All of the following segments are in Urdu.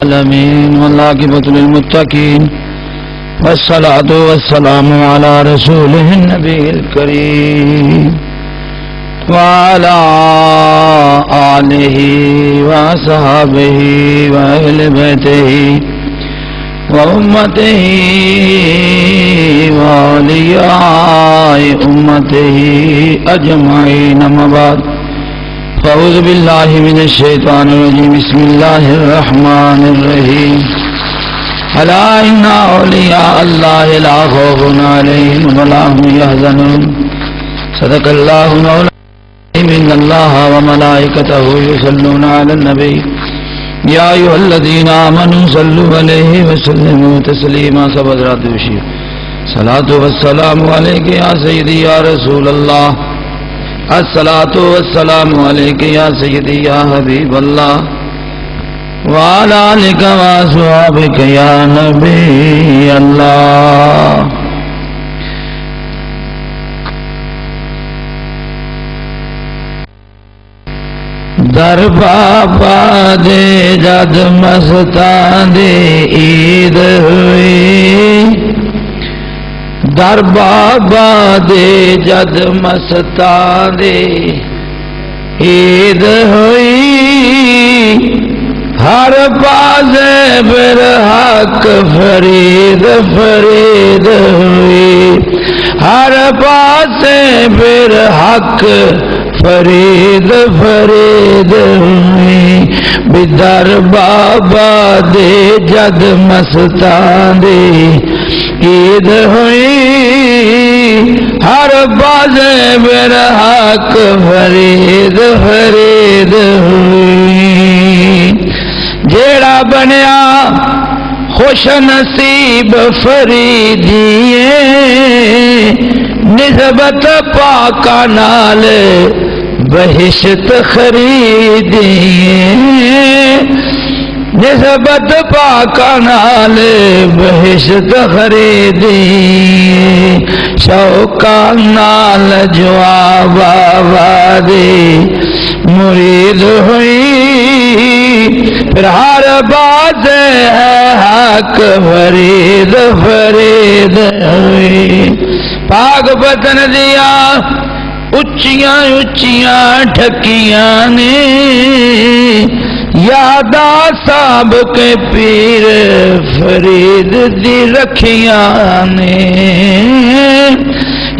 العالمين والعاقبة للمتقين والصلاة والسلام على رسوله النبي الكريم وعلى آله وصحبه وأهل بيته وأمته وأولياء أمته أجمعين. أما بعد، أعوذ بالله من الشيطان الرجيم. بسم الله الرحمن الرحيم. ألا إن أولياء الله لا خوف عليهم ولا هم يحزنون. صدق الله مولانا. إن الله وملائكته يصلون على النبي يا أيها الذين آمنوا صلوا عليه وسلموا تسليما. سبحان دوشی صلاة والسلام عليك يا سيدي يا رسول الله. الصلاة والسلام عليك يا سيدي يا حبيب الله وعلى آلك وأصحابك يا نبي الله. در بابا دے جد مستان دے عید ہوئی. در بابا دے جد مستان دے عید ہوئی. ہر پاس پر حق فرید فرید ہوئی. ہر پاس پر حق فرید فرید ہوئی. بدر بابا دے جد مستان دے عید ہوئی. ہر باز میرا حق فرید فرید ہوئی. جیڑا بنیا خوش نصیب فریدیے نسبت پاکا نال بہشت خریدیے. نسبت پاکا نال بہشت خریدیے. شوقا نال جواب آبادی مرید ہوئی. پھر ہر بات ہے حق فرید فرید ہوئی. پاک بدن دیا اچیاں اچیاں ٹھکیاں نے یادا صاحب کے پیر فرید دی رکھیاں نے.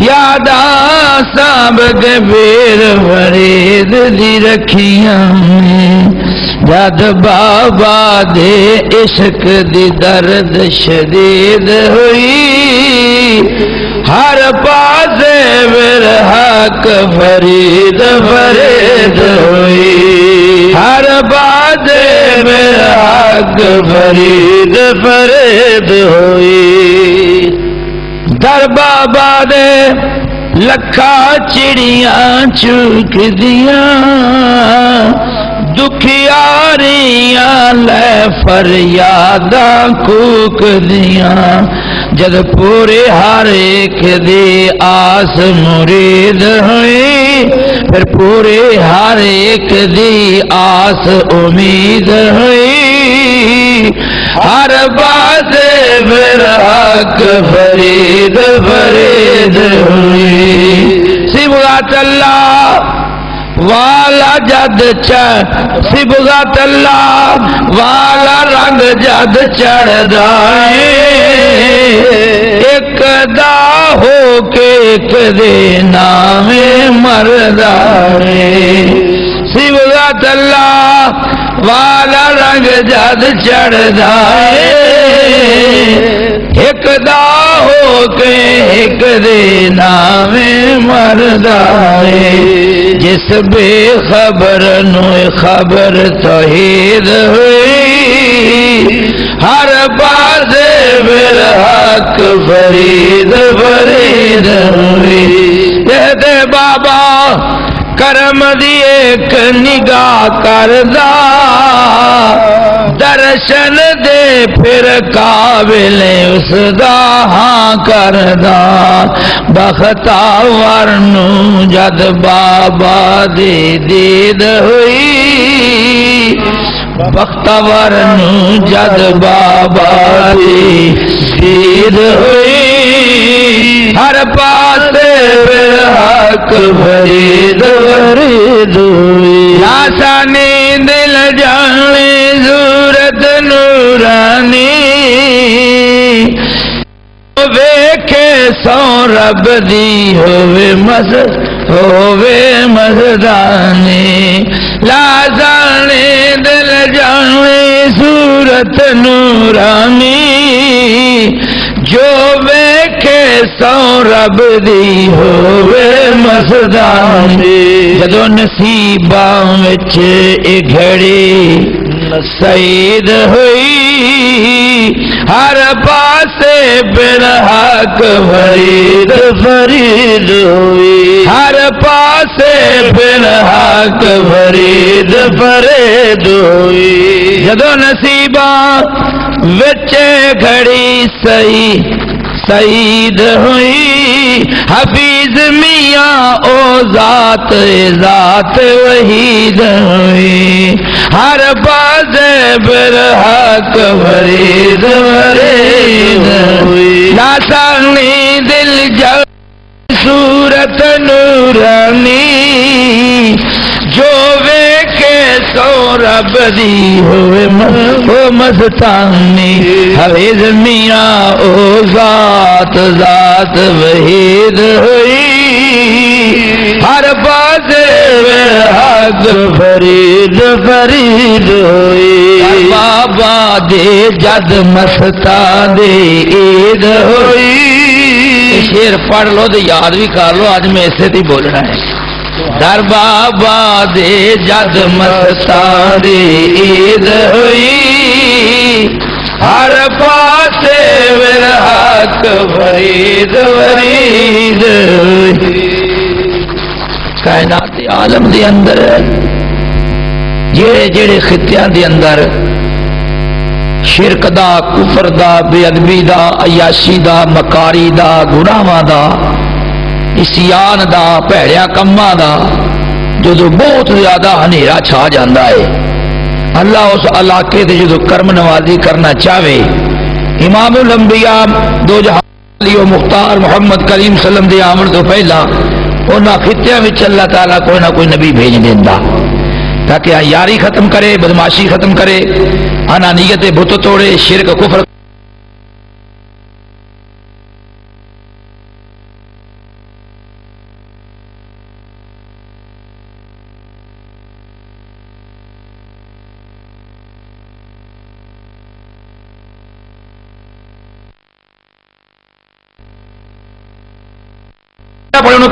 یادا صاحب کے پیر فرید دی رکھیاں نے. جد بابا دے عشق دی درد شدید ہوئی. ہر پاس میرا حق فرید فرید ہوئی. ہر پاس میرا حق فرید فرید ہوئی. در بابا دے لکھا چڑیاں چوک دیاں دکھیاریاں لے فریاداں کوک دیاں. جد پورے ہر ایک دی آس مرید ہوئی. پھر پورے ہر ایک دی آس امید ہوئی. ہر بات پھر حق فرید فرید ہوئی. صبغت اللہ والا جد صبغت اللہ والا رنگ جد چڑھ دائے. ایک دا ہو کے ایک دے نام مردائے. صبغت اللہ والا رنگ جد چڑھ دائے. ایک دا ہو کے ایک دے نام مردائے. جس بے خبر نو خبر توحید ہوئی. ہر باز میرا حق فرید فرید ہوئی. کہتے بابا کرم دی ایک نگاہ کردہ درشن دے پھر قابل اس دا ہاں کردہ. بختاور نو جد بابا دی دید ہوئی. بختور نو جد بابا دی دید ہوئی ہر پاسے حق فرید ورید ہوئی آسانی دل جانی صورت نورانی ویکھے سو رب دی ہووے مزدانی لازانی دل جانی صورت نورانی جو ویکھے سو رب دی ہووے مزدانی جدو نصیباں وچ اے گھڑی سعید ہوئی ہر پاسے بن حق فرید فرید ہوئی ہر پاسے بن حق فرید فرید ہوئی جدو نصیباں وچ گھڑی سعید ہوئی حفیظ میاں او ذات وحید ہوئی ہر باز برحق فرید فرید ہوئی لاسانی دل جل صورت نورانی جو ویکھے سو رب دی ہوئے مستانی حفیظ میاں او ذات وحید ہوئی ہر باز حق فرید فرید ہوئی بابا دے جد مستان دے عید ہوئی شعر پڑھ لو تو یاد بھی کر لو آج میں اسے تھی بولنا ہے در بابا دے جد مستان دے عید ہوئی ہر پاسے حق فرید فرید کائنات عالم دے اندر جڑے خطیاں دے اندر شرک دا کفر دا بے ادبی دا عیاشی دا مکاری دا گناہاں دا اسیان دا بھڑیا کماں دا جو بہت زیادہ ہنیرا چھا جاندہ ہے اللہ اس علاقے دے جو کرم نوازی کرنا چاہے امام الانبیاء دو جہان علی و مختار محمد کریم صلی اللہ علیہ وسلم دے آمن تو پہلا انہاں خطیاں وچ اللہ تعالیٰ کوئی نہ کوئی نبی بھیج دیندا تاکہ یاری ختم کرے بدماشی ختم کرے انانیت بت توڑے شرک کفر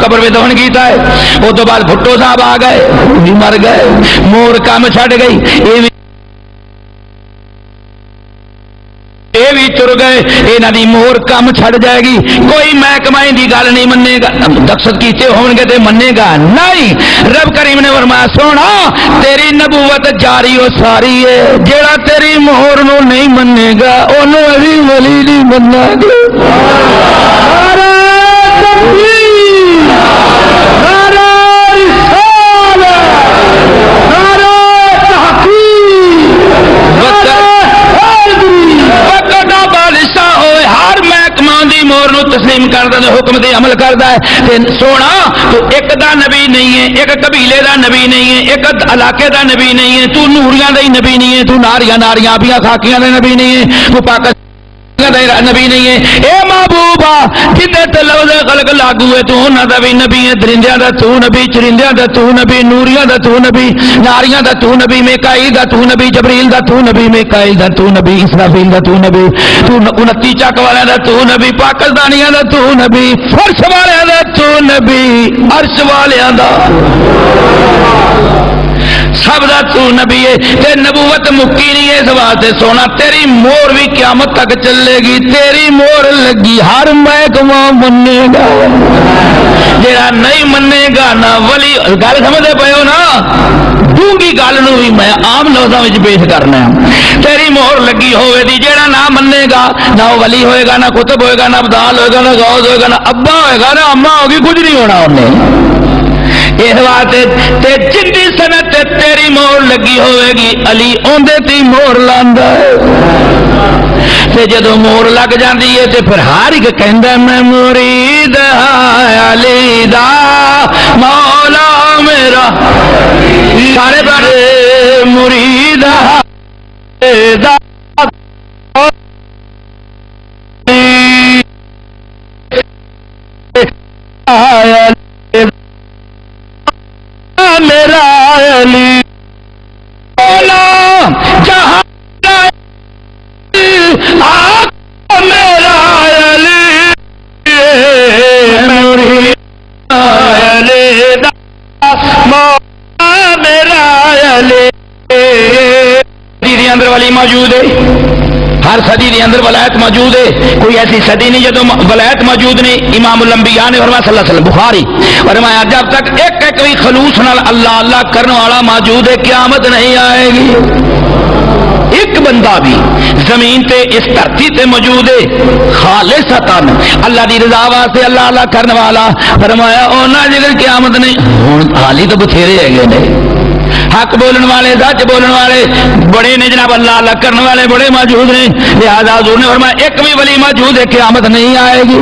قبر میں دفن کیتا ہے وہ تو بعد بھٹو صاحب آ گئے بھی مر گئے مور کام چھڈ گئی یہ بھی تر گئے یہاں دی مور کام چھڈ جائے گی کوئی محکمہ دی گل نہیں منے گا دکشت کیتے ہون گے تے منے گا نہیں رب کریم نے فرمایا سونا تیری نبوت جاری و ساری ہے جیڑا تیری مہر نو نہیں منے گا اونوں ابھی ولی نہیں مننا گا تسلیم کردا تے حکم دے عمل کردا ہے تے سونا تو ایک دا نبی نہیں ہے ایک قبیلے دا نبی نہیں ہے ایک علاقے دا نبی نہیں ہے تو نوریاں دا ہی نبی نہیں ہے تو ناریاں آبیاں خاکیاں دا نبی نہیں ہے تو پاکستان نبی نہیں ہے اے محبوبا جدے تے لفظ خلق لاگو ہے تو انہاں دا بھی نبی ہے درندیاں دا تو نبی چرندیاں دا تو نبی نوریاں دا تو نبی ناریاں دا تو نبی میکائیل دا تو نبی جبریل دا تو نبی میکائیل دا تو نبی اسرافیل دا تو نبی تو 29 چک والے دا تو نبی پاکستانیاں دا تو نبی فرش والے دا تو نبی عرش والے دا سب دا تو نبی ہے تے نبوت مکی نہیں ہے اس واسطے سونا تیری مور بھی قیامت تک چلے گی تیری مور لگی ہر محکمہ منے گا جڑا نہیں منے گا نہ ولی گل سمجھے پے ہو نا ڈونگی گل نو بھی میں عام لفظاں وچ پیش کرنا تیری مہر لگی ہوئے دی جڑا نہ منے گا نہ ولی ہوئے گا نہ کتب ہوئے گا نہ ابدال ہوئے گا نہ غوث ہوئے گا نہ ابا ہوئے گا نہ اما ہوگی کچھ نہیں ہونا انہیں اس واسطے تے جنی سنت تیری مور لگی ہوئے گی علی اوندے تی مور لاندا ہے تے جدوں مور لگ جاندی ہے تے پھر ہر ایک کہندا میں مرید علی دا مولا میرا سارے بڑے مرید دا میرا علی مولا جہاں میرا علی مرید علی دا مولا میرا علی اندر والی موجود ہے ہر صدی کے اندر ولایت موجود ہے کوئی ایسی صدی نہیں جدو ولایت موجود نہیں امام الانبیاء نے فرمایا صلی اللہ علیہ وسلم بخاری فرمایا جب تک ایک ایک بھی خلوص نال اللہ اللہ کرنے والا موجود ہے قیامت نہیں آئے گی ایک بندہ بھی زمین تے اس دھرتی تے موجود ہے خالصتاً اللہ دی رضا واسطے اللہ اللہ کرنے والا فرمایا اونا جگر قیامت نہیں ہن حالی تو بتھیرے ہے گئے نہیں حق بولن والے سچ بولن والے بڑے نے جناب اللہ اللہ کرنے والے بڑے موجود نے لہذا حضور نے فرمایا ایک بھی ولی موجود ہے قیامت نہیں آئے گی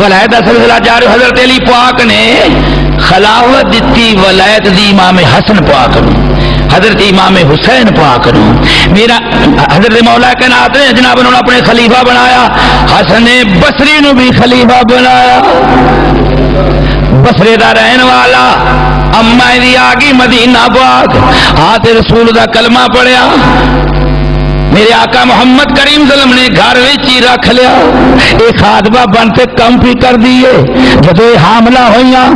ولایت کا سلسلہ جاری حضرت علی پاک نے خلافت دیتی ولایت دی امام حسن پاک نے حضرت امام حسین پاک نے میرا حضرت مولا کائنات نے جناب انہوں نے اپنے خلیفہ بنایا حسن بصری نو بھی خلیفہ بنایا بصرے دا رہن والا اما دی آگی مدینہ پاک ہاتھ رسول دا کلمہ پڑھیا میرے آقا محمد کریم صلی اللہ علیہ وسلم نے گھر وچ ہی رکھ لیا ایک خادمہ بنتے کم بھی کر دیے جب یہ حاملہ ہوئیاں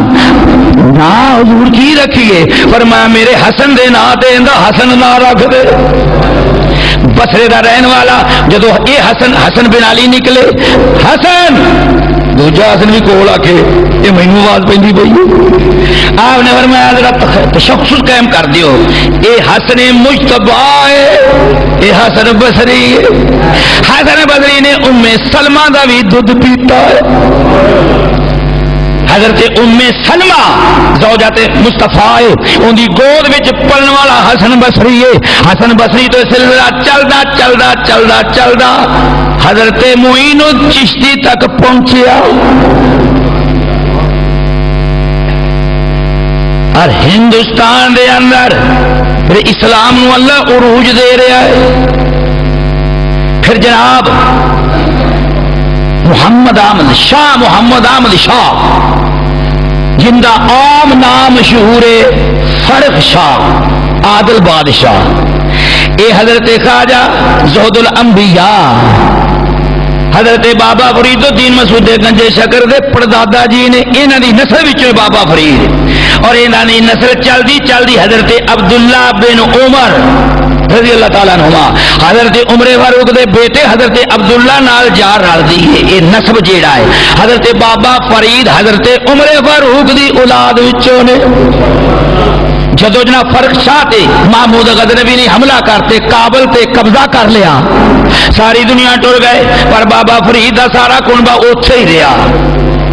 نا حضور کی رکھیے فرمایا میرے حسن دے نا دے حسن نہ رکھ دے بصرے دا رہن والا جدو اے حسن بن علی نکلے حسن دوجا حسن بھی کول آ کے یہ مینوں آواز پہ پی آپ نے فرمایا ذرا تشخص قائم کر دیو اے حسن مجتبی ہے اے حسن بصری ہے حسن بصری نے ام سلمہ دا بھی دودھ پیتا ہے حضرت ام سلمہ زوجات مصطفیٰ ان دی گود وچ پلن والا حسن بصری ہے حسن بصری تو سلسلہ چلدا چلدا چلدا چلدا حضرت معین چشتی تک پہنچیا اور ہندوستان دے اندر پھر اسلام نو اللہ عروج دے رہا ہے پھر جناب محمد احمد شاہ جن کا عام نام مشہور ہے فرخ شاہ عادل بادشاہ اے حضرت خواجہ زہد الانبیاء حضرت بابا فرید الدین مسعود گنجے شکر دے پردادا جی نے انہاں دی نسل وچوں بابا فرید اور انہاں دی نسل چلدی چلدی حضرت عبداللہ بن عمر رضی اللہ تعالیٰ عنہما حضرت عمر فاروق دے بیٹے حضرت عبداللہ نال جار رلدی ہے یہ نسب جیڑا ہے حضرت بابا فرید حضرت عمر فاروق دی اولاد وچوں نے جدو جناب فرق شاہ تے محمود غزنوی نے حملہ کرتے کابل تے قبضہ کر لیا ساری دنیا ٹر گئے پر بابا فرید دا سارا کنبہ اوتھے ہی رہا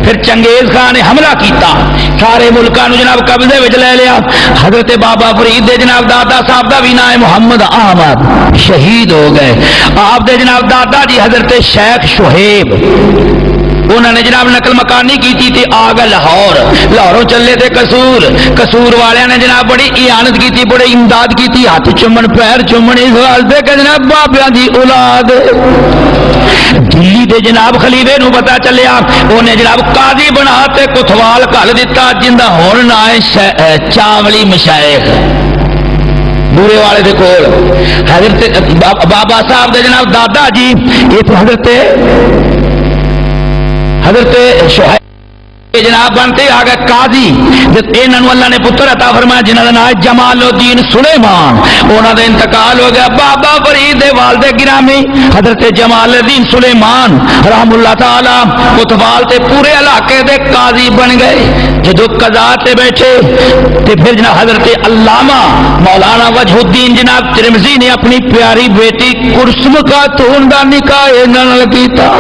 پھر چنگیز خان نے حملہ کیتا سارے ملکاں نو جناب قبضے وچ لے لیا حضرت بابا فرید دے جناب دادا صاحب دا بھی نام ہے محمد احمد شہید ہو گئے آپ دے جناب دادا جی حضرت شیخ شہیب انہوں نے جناب نقل مکانی کی تھی آگا لاہوروں چلے تھے قصور والے نے جناب بڑی اعانت کی تھی بڑی امداد کی تھی ہاتھ چومن پیر چومن اس واسطے کہ جناب بابیاں دی اولاد دلی دے جناب خلیفے نو پتا چلیا انہیں جناب قاضی بنا تے کوتوال گھل دیتا جندا ہن نا ہے چاولی مشائخ بورے والے دے کول حضرت بابا صاحب دے جناب دادا جی یہ تو حضرت شہید جناب بنتے آ گئے قاضی انہوں اللہ نے پتر عطا فرمایا جنہوں کا نام جمال الدین سلیمان انہوں کا انتقال ہو گیا بابا فرید دے والد گرامی حضرت جمال الدین سلیمان رحم اللہ تعالی کوتوال تے پورے علاقے دے قاضی بن گئے جدو قضا تے بیٹھے تے پھر جناب حضرت علامہ مولانا وجہ الدین جناب ترمذی نے اپنی پیاری بیٹی کرسم کا تون دا نکاح انہوں نے کیتا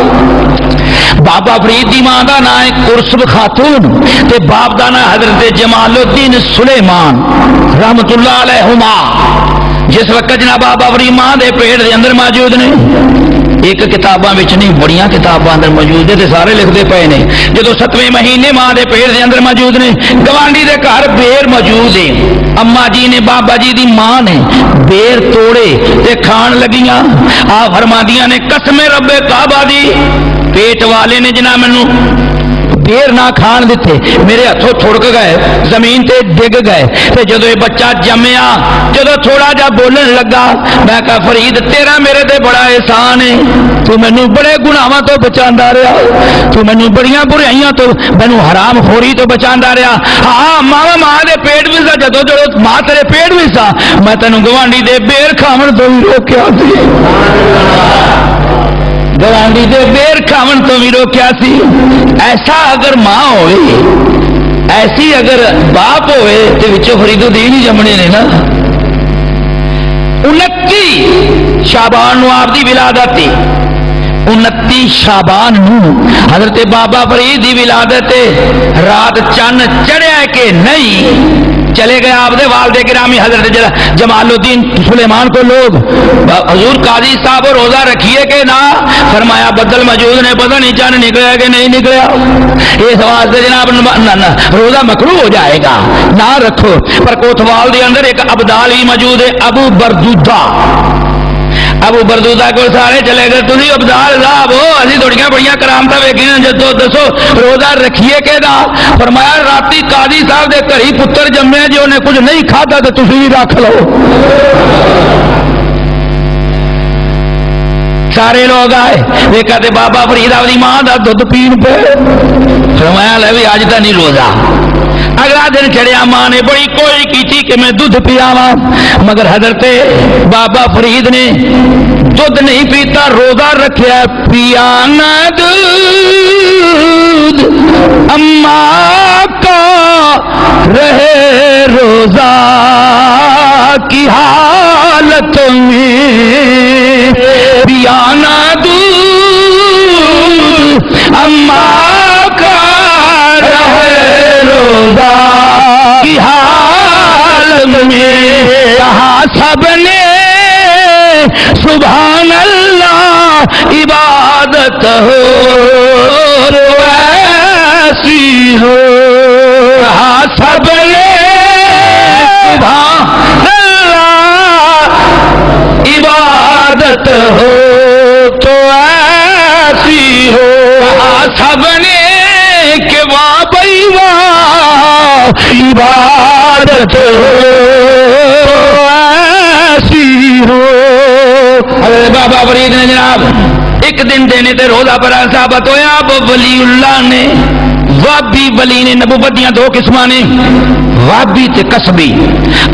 بابا فرید دی ماں دا نام ہے قرسب خاتون تے باپ دا نام حضرت جمال الدین سلیمان رحمت اللہ علیہما. جس وقت جناب بابا فرید ماں دے پیٹ دے اندر موجود نے، ایک کتاباں وچ نہیں بڑیاں کتاباں اندر موجود ہے تے سارے لکھتے پے نے. جدو 7ویں مہینے ماں دے پیٹ دے اندر موجود نے، گوانڈی دے گھر بیر موجود ہے. اما جی نے بابا جی دی ماں نے بیر توڑے تے کھان لگیاں. آپ فرمادیاں نے قسم رب کعبہ دی پیٹ والے نے جناب مینوں دیر نہ کھان دیتے، میرے ہاتھوں تھڑک گئے، زمین تے ڈگ گئے. تے جدو یہ بچہ جمیا، جدو تھوڑا جا بولن لگا، میں کہا فرید تیرا میرے تے بڑا احسان ہے، تو مینوں بڑے گناہاں تو بچاندا رہا، تو مینوں بڑیاں برائیاں تو، مینوں حرام خوری تو بچاندا رہا. ہاں ماں دے پیٹ وچ سا، جدو ماں تیرے پیٹ وچ سا، میں تینوں گوانڈی دے بیر کھاون تو بھی روکیا سی، گوانڈی دے بیر کھاون تو بھی روکیا سی. ایسا اگر ماں ہوئے، ایسی اگر باپ ہوئے تو وچوں فرید الدین ہی جمنے نے نا. 29 شعبان نو آپ دی ولادت تھی. 29 شعبان نو حضرت بابا فرید دی ولادت. رات چند چڑھیا کہ نہیں، چلے گئے آپ دے والد گرامی حضرت جمال الدین سلیمان کو لوگ حضور قاضی صاحب روزہ رکھیے کہ نہ، فرمایا بدل موجود نے، پتہ نہیں چند نکلیا کہ نہیں نکلیا. اس واسطے جناب روزہ مکروہ ہو جائے گا، نہ رکھو. پر کوتوال دے اندر ایک ابدال ہی موجود ہے، ابو بردودہ. ابو بردودہ کو سارے چلے گئے، تھی ابدال صاحب ہو، اسی تھوڑیاں بڑیاں کرامت ویکھی جدو دسو روزہ رکھیے کہ نہ. فرمایا راتی قاضی صاحب دے گھر ہی پتر جمے جی انہیں کچھ نہیں کھادا تو تسی بھی رکھ لو. سارے لوگ آئے، دیکھا تے بابا فرید اپنی ماں دا دودھ پین پہ. فرمایا لے بھی اج تا نہیں روزہ. اگلا دن چڑھیا، ماں نے بڑی کوشش کی تھی کہ میں دودھ پیاواں، مگر حضرت بابا فرید نے دودھ نہیں پیتا، روزہ رکھیا. پیا نہ دودھ اما کا رہے روزہ کی حالت میں، پیا نہ دودھ اما کا رہے روزہ کی حالت میں. کہا سب نے سبحان اللہ عبادت ہو ایسی ہو. کہا سب نے سبحان اللہ عبادت ہو تو ایسی ہو. کہا سب نے کہ واہ بھائی واہ عبادت ہو ایسی ہو. حضرت بابا فرید نے جناب ایک دن دینے تے روزہ پر ثابت ہویا. اب ولی اللہ نے وابی ولی نے نبوت دیاں دو قسماں نے، وابی تے کسبی.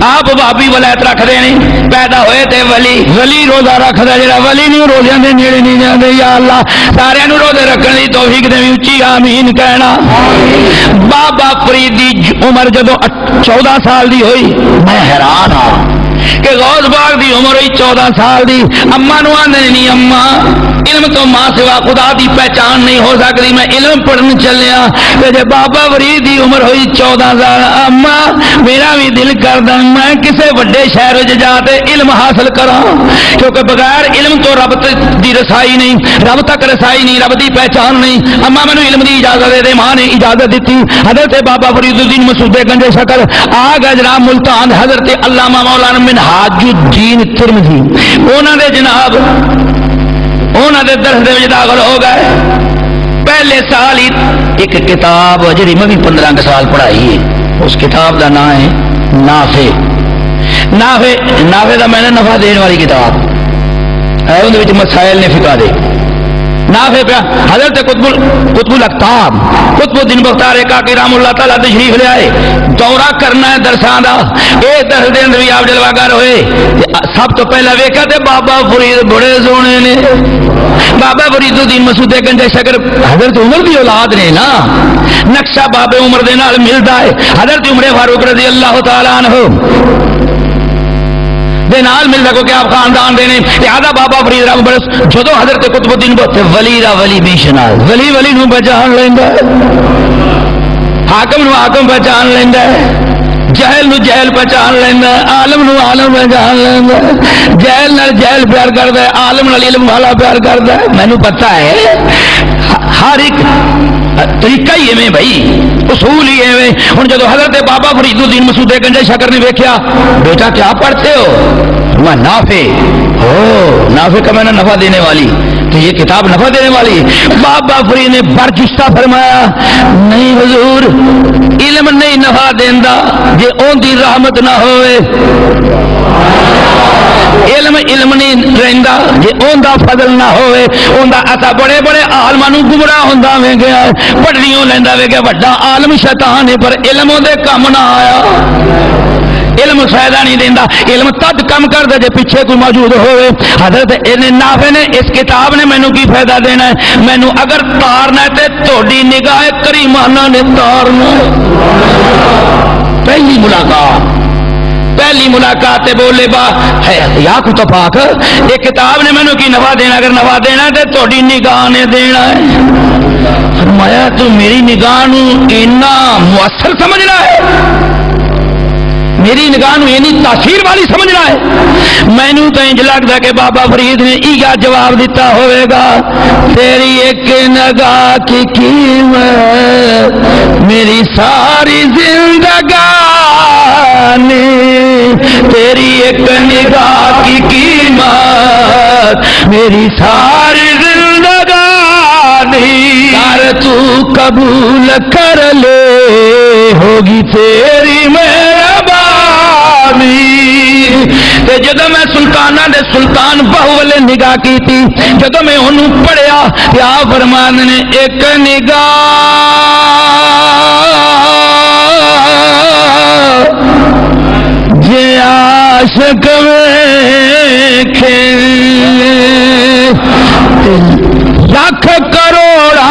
آپ وابی ولایت رکھدے نے، پیدا ہوئے تے ولی. ولی روزہ رکھدا جڑا ولی نہیں روزیاں دے نیڑے نہیں جاندے. یا اللہ سارے نوں روزے رکھن دی توفیق دے، اونچی آمین کہنا. بابا فرید دی عمر جدو 14 سال دی ہوئی، میں حیران ہاں کہ غوث پاک دی عمر ہوئی 14 سال دی. اما نو آندے نہیں اما علم تو ماں سوا خدا دی پہچان نہیں ہو سکتی، میں علم پڑھن چلیا. جب بابا فرید دی عمر ہوئی 14 سال، اما میرا بھی دل کردا میں کسے وڈے شہر وچ جا تے علم حاصل کراں، کیونکہ بغیر علم تو رب دی رسائی نہیں، رب تک رسائی نہیں، رب دی پہچان نہیں. اما مینوں علم دی اجازت دے دے. ماں نے اجازت دیتی. حضرت بابا فرید الدین مسعود گنج شکر آ گئے جناب ملتان. حضرت علامہ مولانا منہاج الدین ترمذی انہاں دے جناب انہاں دے درس دے وچ داخل ہو گئے. پہلے سال ہی ایک کتاب جڑی میں بھی 15 سال پڑھائی ہے، اس کتاب دا نام ہے نافع. نافع دا میں نے نفع دین والی کتاب ہے، اون دے وچ مسائل نے فقہ دے نافع پیا. حضرت قطب الاقطاب قطب الدین بختار کاکی رحم اللہ تعالیٰ تشریف لے آئے. دورہ کرنا ہے درساں دا. اے درس دے اندر بھی آپ جلوہ گر ہوئے. سب تو پہلا ویکھا تے بابا فرید بڑے سونے نے. بابا فرید الدین مسعود گنج شکر حضرت عمر دی اولاد نے نا. نقشہ بابے عمر دے نال ملدا ہے. حضرت عمر فاروق رضی اللہ تعالیٰ عنہ دے نال مل سکو کہ آپ خاندان دے نے لہذا بابا فرید رحمۃ اللہ جدو حضرت قطب الدین بہتے ولی دا ولی بھی شناس ولی ولی نو پہچان لیندا ہے حاکم نو حاکم پہچان لیندا ہے جہل نو جہل پہچان لینا عالم نو عالم پہچان لینا جہل نال جہل پیار کردا ہے عالم نال علم والا پیار کردا ہے مینوں پتہ ہے ہر ایک طریقہ ہی ایویں بھائی اصول ہی ایویں ہن جدو حضرت بابا فرید الدین مسعود گنجے شکر نے ویکھیا بیٹا کیا پڑھتے ہو میں نافع نافع کا معنی نفع دینے والی تو یہ کتاب نفع دینے والی بابا فرید نے برجستہ فرمایا نہیں حضور علم نہیں نفع دیندا جے اون دی رحمت نہ ہوئے علم نہیں رہندا جے اون دا فضل نہ ہوئے اون دا اسا بڑے بڑے عالماں نوں گمراہ ہوندا ویکھیا پڑھیوں لیندا ویکھیا بڑا عالم شیطان ہے پر علم دے کم نہ آیا علم فائدہ نہیں دیندا علم تد کم کردا جے پیچھے کوئی موجود ہوئے حضرت نافع نے اس کتاب نے مینوں کی فائدہ دینا ہے مینوں اگر تارنا ہے تے تہاڈی نگاہ کریمانہ نے تارنا پہلی ملاقات بولے با ہے یا کتب پاک یہ کتاب نے مینوں کی نفع دینا اگر نفع دینا ہے تے تہاڈی نگاہ نے دینا ہے فرمایا تو میری نگاہ نو اتنا مؤثر سمجھنا ہے میری نگاہ نو اینی تاثیر والی سمجھنا ہے مینوں تو انج لگدا کہ بابا فرید نے ایگا جواب دیتا ہوئے گا تیری ایک نگاہ کی قیمت میری ساری زندگانی تیری ایک نگاہ کی قیمت میری ساری زندگانی کر تو قبول کر لے ہوگی تیری تے جدو میں سلطانہ دے سلطان بہو والے نگاہ کی تھی جدو میں انہوں پڑھیا یا فرمان نے ایک نگاہ جے عاشق ویکھے لاکھ کروڑا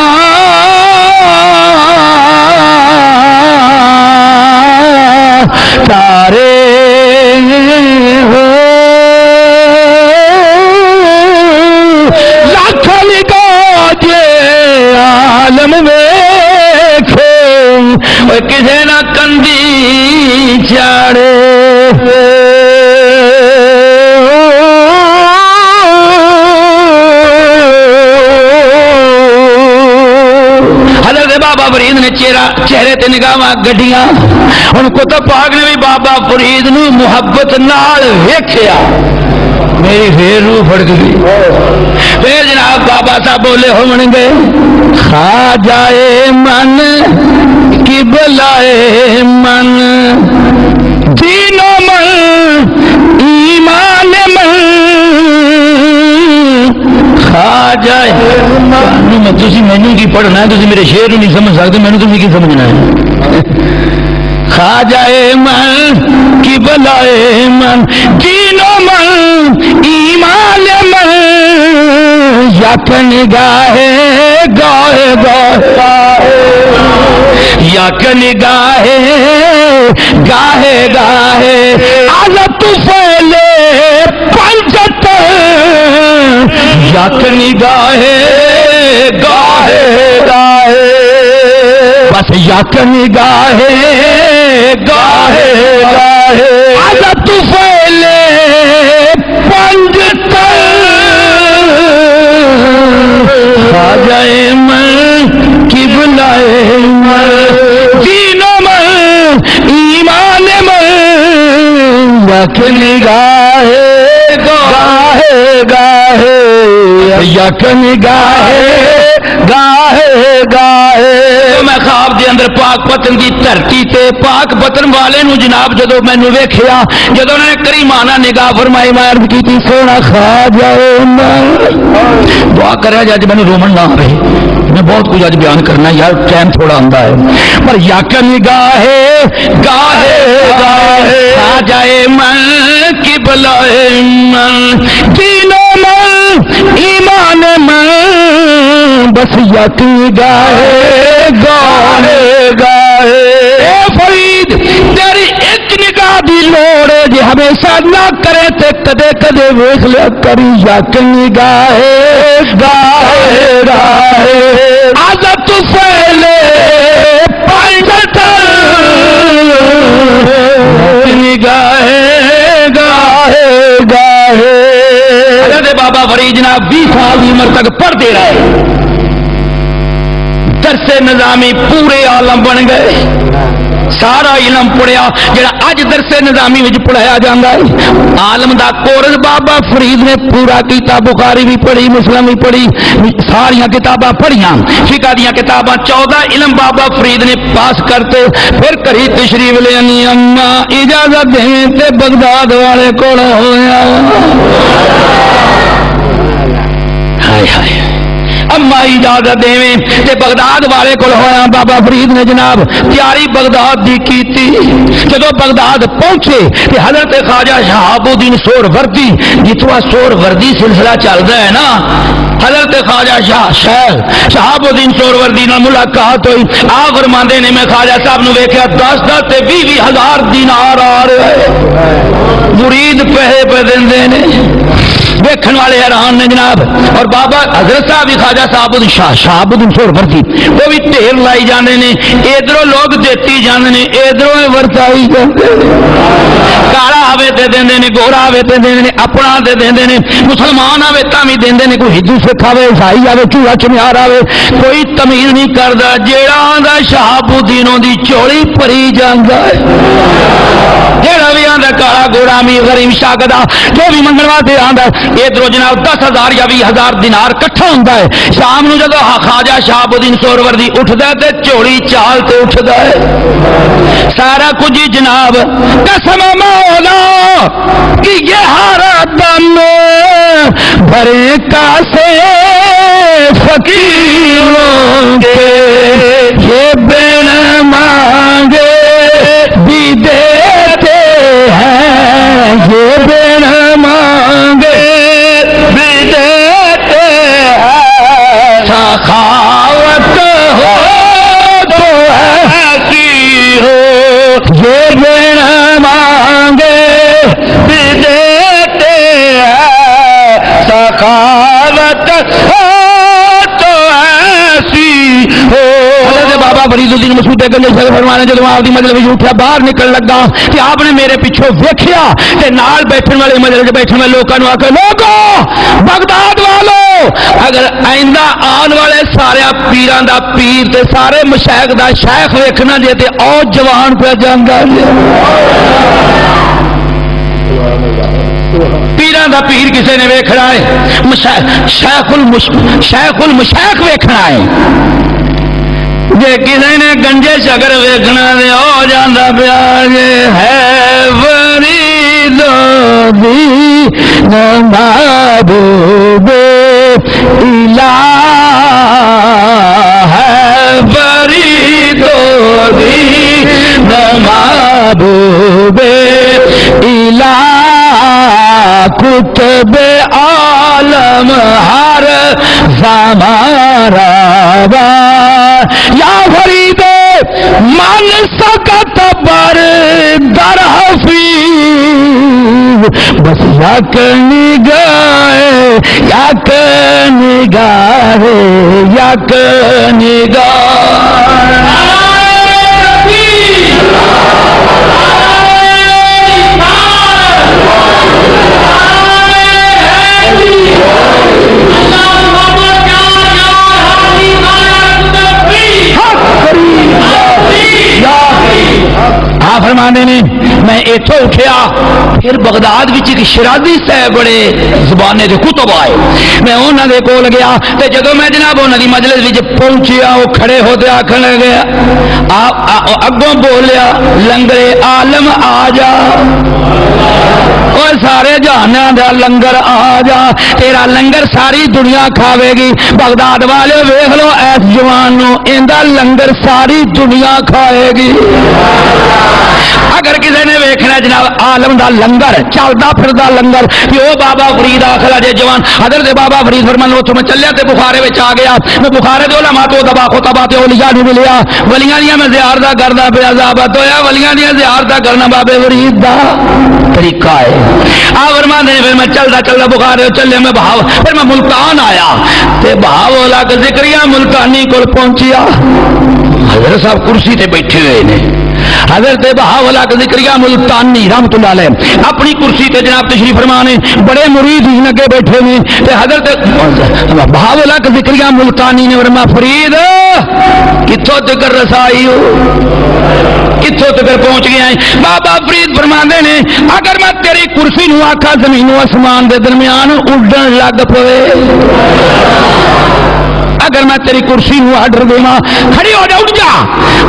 تارے کسے نہ کندی چاڑے حضرت بابا فرید نے چہرے تے نگاہ گڈیاں ہن کتب پاک نے بھی بابا فرید نو محبت نال ویکھیا میری پھر روح پھڑک گئی پھر جناب بابا صاحب بولے ہون گے خواجہ من قبلہ من دین و من ایمان من خواجہ من تسی مینوں کی پڑھنا ہے تسی میرے شعر نہیں سمجھ سکتے مینوں تسی کی سمجھنا ہے خواجہ من قبلہ من دین و من ایمان من یک نگاہ گاہ گاہ یک نگاہ گاہ گاہ عادت پھیلے پنجت یک نگاہ گاہ گاہ بس یک نگاہ گاہ گاہ عادت پھیلے پنجت خواجہ من قبلہ من دین من ایمان من یک نگاہ گاہ گاہ یک نگاہ گاہ گاہ میں خواب دے اندر پاک پتن دی دھرتی تے پاک پتن والے نو جناب جدو مینوں ویکھیا جدو انہوں نے کریمانہ نگاہ فرمائی میں عرض کیتی سونا خواجہ دعا کرے جج مینوں رومن نہ آوے میں بہت کچھ اج بیان کرنا یار ٹائم تھوڑا آندا ہے پر یک نگاہ گاہ گاہ خواجہ من قبلہ من دین من ایمان من بس یک نگاہ گاہ گاہ اے فرید تیری ایک نگاہ دی لوڑ جی ہمیشہ نہ کرے تے کدے کدے ویکھ لیا کری یک نگاہے گاہے گاہے عادت پھیلے نگاہے گاہے گاہے حضرت بابا فرید جناب 20 سال کی عمر تک پڑھتے رہے درس نظامی پورے عالم بن گئے سارا علم پڑھیا جڑا اج درس نظامی وچ پڑھایا جاندا ہے عالم دا کورس بابا فرید نے پورا کیتا بخاری بھی پڑھی مسلم بھی پڑھی ساری کتاباں پڑھیاں فقہ دیاں کتاباں 14 علم بابا فرید نے پاس کرتے پھر کری تشریف لینی اما اجازت دیں تے بغداد والے کول ہویا ہائے ہائے اما اجازت دیں تے بغداد والے کول ہویا بابا فرید نے جناب تیاری بغداد دی کیتی جدو بغداد پہنچے تے حضرت خواجہ شہاب الدین سہروردی جتوا سہروردی سلسلہ چلدا ہے نا حضرت خواجہ شیخ شہاب الدین سہروردی نال ملاقات ہوئی آپ فرماندے نے میں خواجہ صاحب نو ویکھیا 10 تے 20 ہزار دینار آ رہے مرید پیسے پہ دیندے نے دیکھن والے حیران نے جناب اور بابا حضرت صاحب خواجہ صاحب شہاب الدین سہروردی وہ بھی ڈھیر لائی جانے نے ادھروں لوگ دیتی جانے نے ادھروں ورتائی جاندے کالا آوے تے دیندے نے گورا آوے تے دیندے نے اپنا تے دیندے نے مسلمان آوے تاں وی دیندے نے کوئی ہندو سکھ آوے عیسائی آوے چوڑا چمیار آوے کوئی تمیز نہیں کردا جیڑا آندا شہاب الدینوں دی چولی پری جاندا ہے جیڑا بھی آندا کالا گورا می غریب شاگدا جو بھی منگن واسطے آندا ادھر جناب 10,000 یا 20,000 دینار کٹھا ہوتا ہے شام نو جدو خواجہ شہاب الدین سہروردی اٹھتا ہے تے چوڑی چال تے اٹھتا ہے سارا کچھ جناب قسم مولا کہ یہ ہر دم بھرے کاسے فقیروں کے یہ بن مانگے بھی دیتے ہیں یہ بن مانگے سخاوت ہو تو ایسی ہو یہ بن مانگے بھی دیتے ہیں سخاوت ہو تو ایسی ہو حضرت بابا فرید الدین مسعود گنج صاحب فرمانے جب آپ کی مجلس میں اٹھا باہر نکل لگا کہ آپ نے میرے پیچھے ویکھیا تے نال بیٹھن والے مجلس بیٹھن والے لوگوں آ کے لوگو بغداد والو اگر آئندہ آن والے سارے پیران دا پیر تے سارے مشائخ دا شیخ ویکھنا جے تے او جوان پہ جاندا پیران دا پیر کسے نے ویکھنا ہے شیخ المشائخ ویکھنا ہے جے کسی نے گنجے شکر ویکھنا دے او جاندا پیا ہے فرید دی محبوب الہ ہے فرید دی محبوب الہ کتب عالم ہر زمان یا فرید من سکت بر در حفیظ بس یک نگاہ یک نگاہ یک نگاہ فرمانے نے میں ایتھوں اٹھیا پھر بغداد وچ ایک شرازی صاحب بڑے زبانے دے کتب آئے میں انہاں دے کول گیا تے جدوں میں جناب انہاں دی مجلس وچ پہنچیا وہ کھڑے ہوتے آکھن لگے اگوں بولیا لنگر عالم آ جا اور سارے جہاناں دا لنگر آ جا تیرا لنگر ساری دنیا کھاوے گی بغداد والے ویکھ لو ایس جوان نو ایندا لنگر ساری دنیا کھائے گی اگر کسی نے ویکھنا جناب عالم دا لنگر چلدا پھردا لنگر کہ او بابا فرید آخلا جے جوان حضرت بابا فرید فرمان اتوں میں چلیا تے بخارے وچ آ گیا میں بخارے دے علماء تو دبا خطبہ تے اولیاء نو ملیا ولیاں دیاں میں زیارتاں کردا پیا ثابت ہویا ولیاں دیاں زیارتاں کرنا بابے فرید دا طریقہ ہے آ فرمان دے پھر میں چلدا بخارے چلے میں بہاو پھر میں ملتان آیا تے بہاو لگ ذکریہ ملتانی کول پہنچیا حضرت صاحب کرسی تے بیٹھے ہوئے نے حضرت بہاولا ذکریہ ملتانی رحمت اللہ علیہ اپنی کرسی تے جناب تشریف فرمانے بڑے مرید ہی لگے بیٹھے نے تے حضرت بہاولا ذکریہ ملتانی نے فرمایا فرید کتھوں تک رسائی ہو کتھوں تک پہنچ گیا ہے بابا فرید فرماندے نے اگر میں تیری کرسی نو آکھا زمین و آسمان دے درمیان اڈن لگ پوے اگر میں تیری کرسی نو آڈر دیواں کھڑی ہو جا اٹھ جا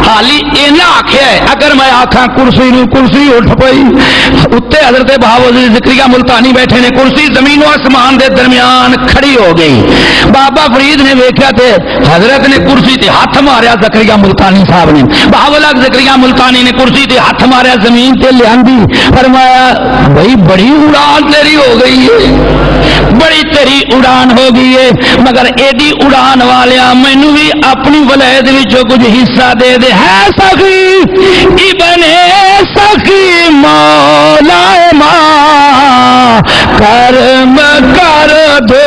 حالی اینا آکھیا ہے اگر میں آکھاں کرسی نو کرسی اٹھ پئی اتے حضرت بہاول ذکریہ ملتانی بیٹھے نے کرسی زمین و آسمان دے درمیان کھڑی ہو گئی بابا فرید نے ویکھیا تے حضرت نے کرسی تے ہاتھ ماریا ذکریہ ملتانی صاحب نے بہاول ذکریہ ملتانی نے کرسی تے ہاتھ ماریا زمین تے لیاندی فرمایا بھائی بڑی اڑان تیری ہو گئی ہے بڑی تیری اڑان ہو گئی ہے مگر ایڈی اڑان والیا مینوں بھی اپنی ولید وچوں کچھ حصہ دے دے ہے سخی ابن سخی مولا ماں کرم کر دو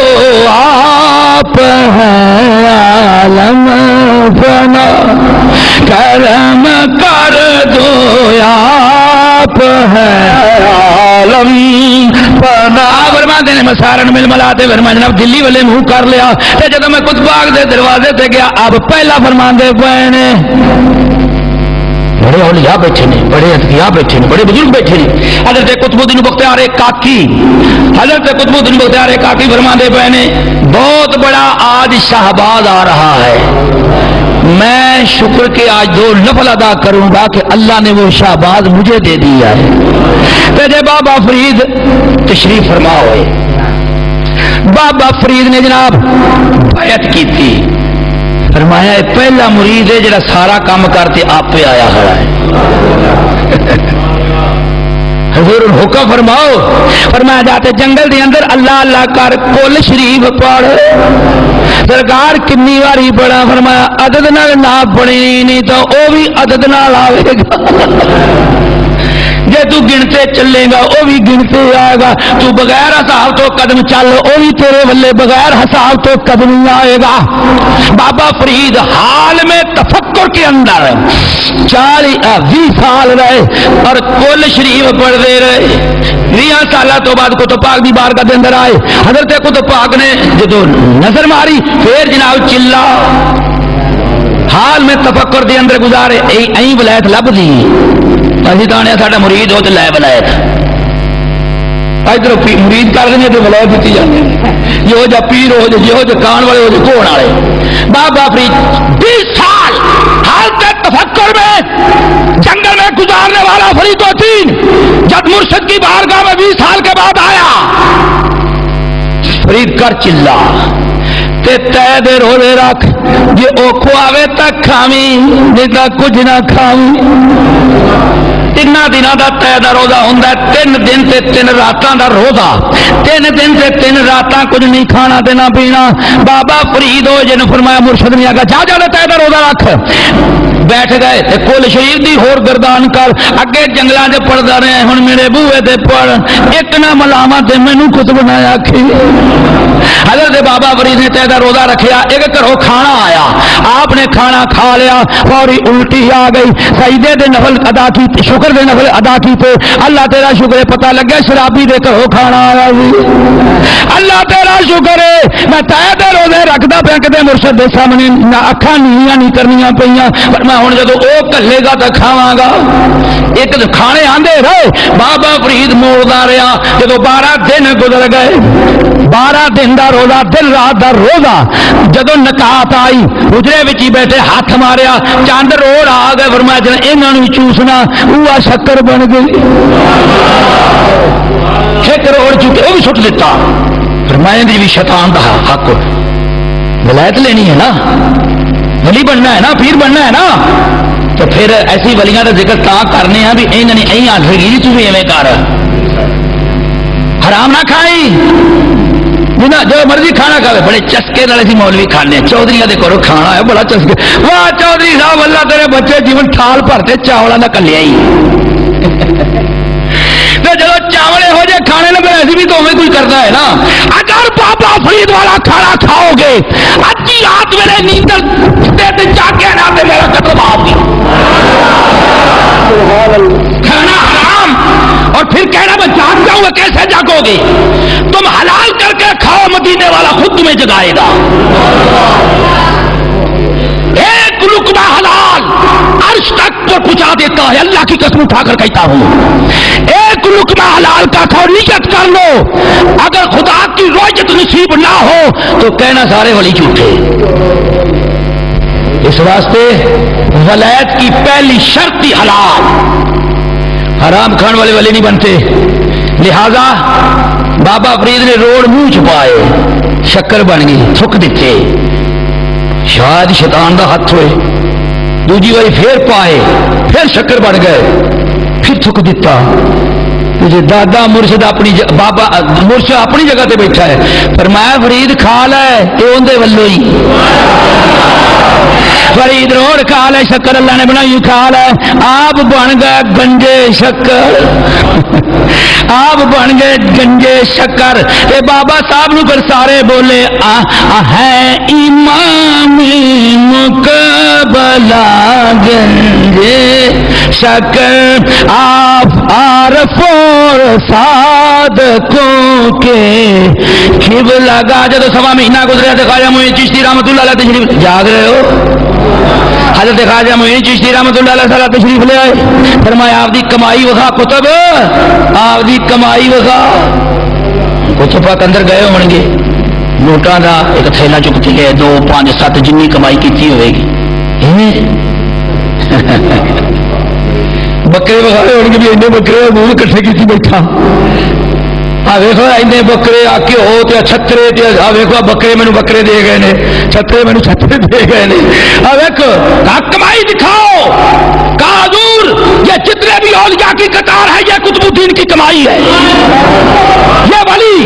آپ ہیں عالم فنا کرم کر دو آپ ہیں عالم فنا فرماتے ہیں مسارن مل ملاتے فرما جناب دلی والے منہ کر لیا تے جدوں میں قطب باغ دے دروازے تے گیا اب پہلا فرماندے پئے نے بڑے اولیاء بیٹھے نے بڑے اتقیاء بیٹھے نے بڑے بزرگ بیٹھے نے حضرت قطب الدین بختیار کاکی حضرت قطب الدین بختیار کاکی فرماندے پئے نے بہت بڑا آج شہباز آ رہا ہے میں شکر کے آج 2 نفل ادا کروں گا کہ اللہ نے وہ شہباز مجھے دے دیا ہے تے بابا فرید تشریف فرما ہوئے بابا فرید نے جناب بیعت کی تھی فرمایا پہلا مرید ہے جڑا سارا کام کرتے آپ پہ آیا کھڑا ہے حضور حکم فرماؤ فرمایا جاتے جنگل دے اندر اللہ اللہ کر کل شریف پڑھ سرکار کنی واری پڑھا فرمایا عدد نال نہ پڑھی نہیں تو وہ بھی عدد نال آئے گا جے تو گنتے چلے گا وہ بھی گنتے آئے گا تو بغیر حساب تو قدم چل وہ بھی تیرے ولے بغیر حساب تو قدم نہیں آئے گا بابا فرید حال میں تفکر کے اندر 20 سال رہے اور کل شریف پڑھتے رہے 20 سالہ تو بعد کتب پاک دی بارگاہ کے اندر آئے حضرت کتب پاک نے جدو نظر ماری پھر جناب چلا حال میں تفکر دے اندر گزارے این ولایت لب دی اسی دانے ساڈا مرید ہو تو لے ولایت ادھر مرید کر دیں تو ولایت دیتی جاتی یہ ہو جا پیر ہو جا یہ ہو جا کان والے ہو جا کون والے بابا فرید 20 سال حال تک تفکر میں جنگل میں گزارنے والا فرید الدین جب مرشد کی بارگاہ میں 20 سال کے بعد آیا فرید کر چلا تے تے دے روزے رکھ جے اوکھو آوے تک کھاویں نہیں تا کچھ نہ کھاویں 3 دنوں دا تے دا روزہ ہوندا ہے 3 دن تے 3 راتاں دا روزہ 3 دن تے 3 راتاں کچھ نہیں کھانا تے نہ پینا بابا فرید ہو جن فرمایا مرشد نے آگا جا جا تے دا روزہ رکھ بیٹھ گئے تے کل شریف دی ہور گردان کر اگے جنگلاں دے پڑھدا رہے ہن میرے بوئے تے پڑھ ایک نہ ملاواں تے مینوں کچھ بنایا کھی حضرت بابا فرید نے تے دا روزہ رکھیا ایک گھروں کھانا آیا آپ نے کھانا کھا لیا فوری الٹی آ گئی سجدے دے نفل ادا کی شکر دے نفل ادا کیتے اللہ تیرا شکر ہے پتہ لگا شرابی دے گھروں کھانا آیا سی اللہ تیرا شکر ہے میں تے دے روزے رکھدا پیا کتے مرشد دے سامنے نہ اکھاں نیاں نہیں کرنیاں پیاں پر میں ہن جدوں او کلے گا تے کھاواں گا ایک کھانے آندے رہے بابا فرید موڑدا رہیا جدوں 12 دن گزر گئے 12 دن دا روزہ دن رات دا روزہ جدوں نکات آئی حجرے وچ ہی بیٹھے ہاتھ ماریا چاند روڑ آ گئے فرمایا جن انہاں نوں چوسنا اوہ شکر بن گئی 1 کروڑ چکے وہ بھی سٹ دیتا فرمایا دی بھی شیطان دا حق ولایت لینی ہے نا ولی بننا ہے نا پیر بننا ہے نا تو پھر ایسی ولیاں کا ذکر تا کرنے ہیں بھی انہوں نے یہی حاصل کی تو بھی ایویں کر حرام نہ کھائی جو مرضی کھانا کھاوے بڑے چسکے نال اسی مولوی کھانے چودھریاں دے کولوں کھانا ہے بڑا چسکے واہ چودھری صاحب اللہ تیرے بچے جیون تھال بھرتے چاولاں دا کلیا ہی تو جب چاول ہو جائے کھانے نہ پھر ایسی بھی تو ہمیں کوئی کرنا ہے نا اگر بابا فرید والا کھانا کھاؤ گے اچھی رات میرے نیندر جا کے نہ میرا قتل آؤ گی کھانا حرام اور پھر کہنا میں جاگ جاؤں گا کیسے جاگو گے تم حلال کر کے کھاؤ مدینے والا خود تمہیں جگائے گا ایک لقمہ حلال عرش تک پر پہنچا دیتا ہے اللہ کی قسم اٹھا کر کہتا ہوں ایک لقمہ حلال کا کھاؤ نیت کر لو اگر خدا کی رؤیت نصیب نہ ہو تو کہنا سارے ولی جھوٹے اس واسطے ولایت کی پہلی شرط ہی حلال حرام کھانے والے ولی نہیں بنتے لہذا بابا فرید نے روڑ منہ چھپائے شکر بن گئی تھک دیتے شاید شیطان دا ہاتھ ہوئے دوجی باری پھر پائے پھر شکر بن گئے پھر تھک دیتا مجھے دادا مرشد اپنی بابا مرشد اپنی جگہ تے بیٹھا ہے فرمایا فرید کھا لے یہ اندے ولو ہی فرید روڑ کھا لے شکر اللہ نے بنائی کھا لے آپ بن گئے گنجے شکر آپ بن گئے گنجے شکر اے بابا صاحب نو پھر سارے بولے ہے امام مقبلہ گنجے شکر آپ عارف اور صادقوں کے قبلہ گاہ جب سوا مہینہ گزریا تو خواجہ معین چشتی رحمۃ اللہ علیہ تشریف جاگ رہے ہو حضرت خواجہ معین چشتی رحمۃ اللہ علیہ تشریف لے آئے فرمایا آپ دی کمائی وکھا کتب آپ دی کمائی وکھا کتب پاک اندر گئے ہون گے نوٹاں دا ایک تھیلا چک کے لے 2 5 7 جنی کمائی کیتی ہوئے گی بکرے وکھائے ہون گے بھی اینے بکرے منہ کٹھے کیتی بیٹھا ویکو اینے بکرے آ کے ہو تے چھترے تے ویکو بکرے مینوں بکرے دے گئے نے چھترے مینوں چھترے دے گئے نے ویکو کمائی دکھاؤ کہا حضور یہ جتنے بھی اولیاء کی قطار ہے یہ قطب الدین کی کمائی ہے یہ ولی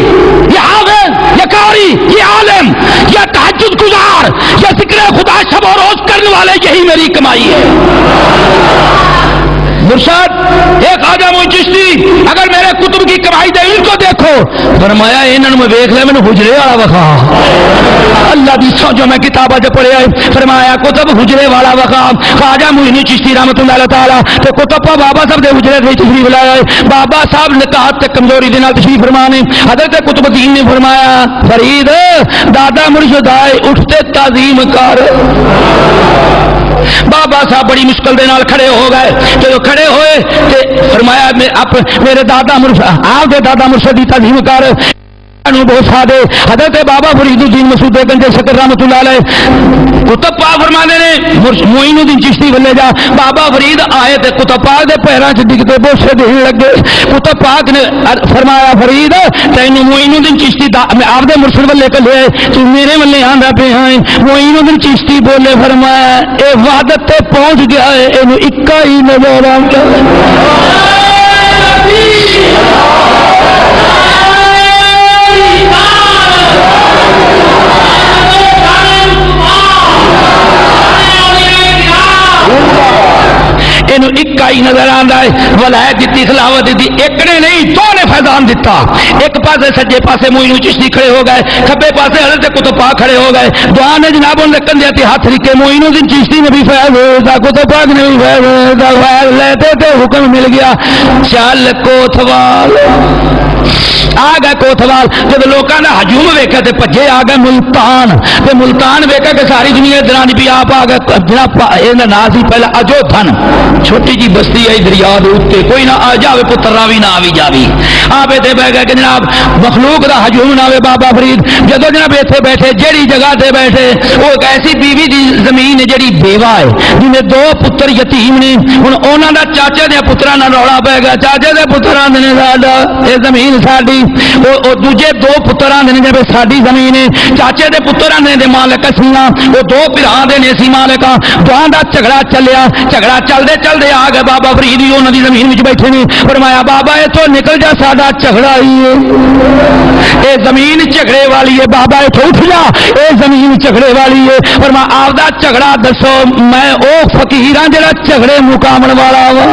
یہ حافظ یہ قاری یہ عالم یہ تہجد گزار یہ ذکر خدا شب و روز کرنے والے یہی میری کمائی ہے مرشد ایک خواجہ معین چشتی اگر میرے کتب کی کمائی دے ان کو دیکھو فرمایا انہوں میں دیکھ لے میں نے حجرے والا وکھا اللہ دی سو جو میں کتابہ جو پڑھے آئے فرمایا کتب حجرے والا وکھا خواجہ معین چشتی رحمۃ اللہ تعالیٰ تے کتب پا بابا صاحب دے حجرے دے تشریف لائے بابا صاحب نے کہا تے کمزوری دے نال تشریف فرمانے حضرت قطب الدین نے فرمایا فرید دادا مرشد آئے اٹھتے تعظیم کر بابا صاحب بڑی مشکل دے نال کھڑے ہو گئے جو کھڑے ہوئے تے فرمایا میرے دادا مرشد آپ دے دادا مرشد دی تعظیم کر بہت سادے حضرت بابا فرید الدین مسعود گنج شکر رحمۃ اللہ علیہ کتب پاک فرمانے نے معین الدین چشتی ولے جا بابا فرید آئے تے کتب پاک دے پیراں چ ڈگتے بوسے دین لگے کتب پاک نے فرمایا فرید تینوں معین الدین چشتی آپ دے مرشد ولے کلے تو میرے ولے آندا پہ ہیں معین الدین چشتی بولے فرمایا اے وحدت تے پہنچ گیا ہے اینو اکا ہی نظر آندا اکا ہی نظر آندا ہے ولایت دیتی خلافت دیتی ایک نے نہیں دو نے فیضان دیتا ایک پاسے سجے پاسے معین چشتی کھڑے ہو گئے کھبے پاسے حضرت قطب پاک کھڑے ہو گئے دعا نے جناب ان کندھے تے ہاتھ رکھے معین الدین چشتی نے بھی فیض دا قطب پاک نے بھی فیض دا فیض لیتے تے حکم مل گیا چل کوتوال آ گئے کوتوال جب لوگوں نے ہجوم ویکھا تے بھجے آ گئے ملتان تے ملتان ویکھا کہ ساری دنیا درانی بھی آپ آ گئے جناب نام سی پہلا اجو دھن چھوٹی جی بستی ہے دریا دے اوتے کوئی نہ آ جاوے پتر راوی نہ آوی جاوی آپے تے بہ گئے کہ جناب مخلوق دا ہجوم نہ آوے بابا فرید جدو جناب ایتھے بیٹھے جیڑی جگہ تے بیٹھے وہ ایک ایسی بیوی دی زمین جیڑی بیوہ ہے جنہیں دو پتر یتیم نے ہن انہاں دا چاچے دے پتراں نال رولا پے گیا چاچے دے پتراں نے ساڈا اے زمین ساڈی او دوجے دو پتراں نے جے ساڈی زمین ہے چاچے دے پتراں نے دے مالک سیاں وہ دو بھراں دے نے سی مالکاں دوہاں دا جھگڑا چلیا جھگڑا چلدے چلدے آ گئے بابا فرید انہاں دی زمین وچ بیٹھے نے فرمایا بابا ایتھوں نکل جا ساڈا جھگڑا ہی ہے اے زمین جھگڑے والی ہے بابا ایتھوں اٹھ جا اے زمین جھگڑے والی ہے فرمایا آپ دا جھگڑا دسو میں او فقیر ہاں جڑا جھگڑے مقامن والا وا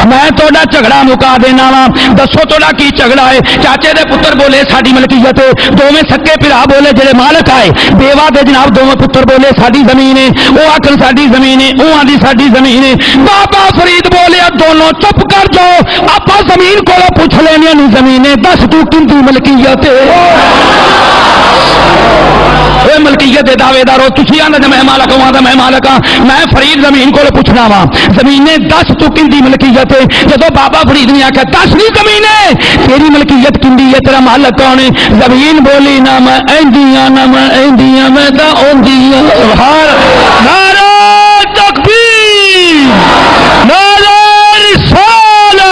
میں تہاڈا جھگڑا مکا دینا وا دسو تہاڈا کی جھگڑا ہے چاچے دے پتر بولے ساڈی ملکیت دوویں سکے بھرا بولے جڑے مالک آئے بیوہ دے جناب دوویں پتر بولے ساڈی زمین ہے او آکھن ساڈی زمین ہے او آندی ساڈی زمین ہے بابا فرید بولیا دونوں چپ کر جاؤ آپا زمین کو پوچھ لینے زمین دس تو کنتی ملکیت ملکیت دعوے دارو تھی آدھے میں مالک ہوں آدھا میں مالک ہاں میں فرید زمین کو پوچھنا وا زمین دس تو کنتی ملکیت جدو بابا فرید نے آخیا 10 نہیں زمین تیری ملکیت کنڈی ہے تیرا مالک کون ہے زمین بولی نہ میں ایندیاں نہ میں ایندیاں میں تا اوندیاں نعرہ تکبیر نعرہ رسالت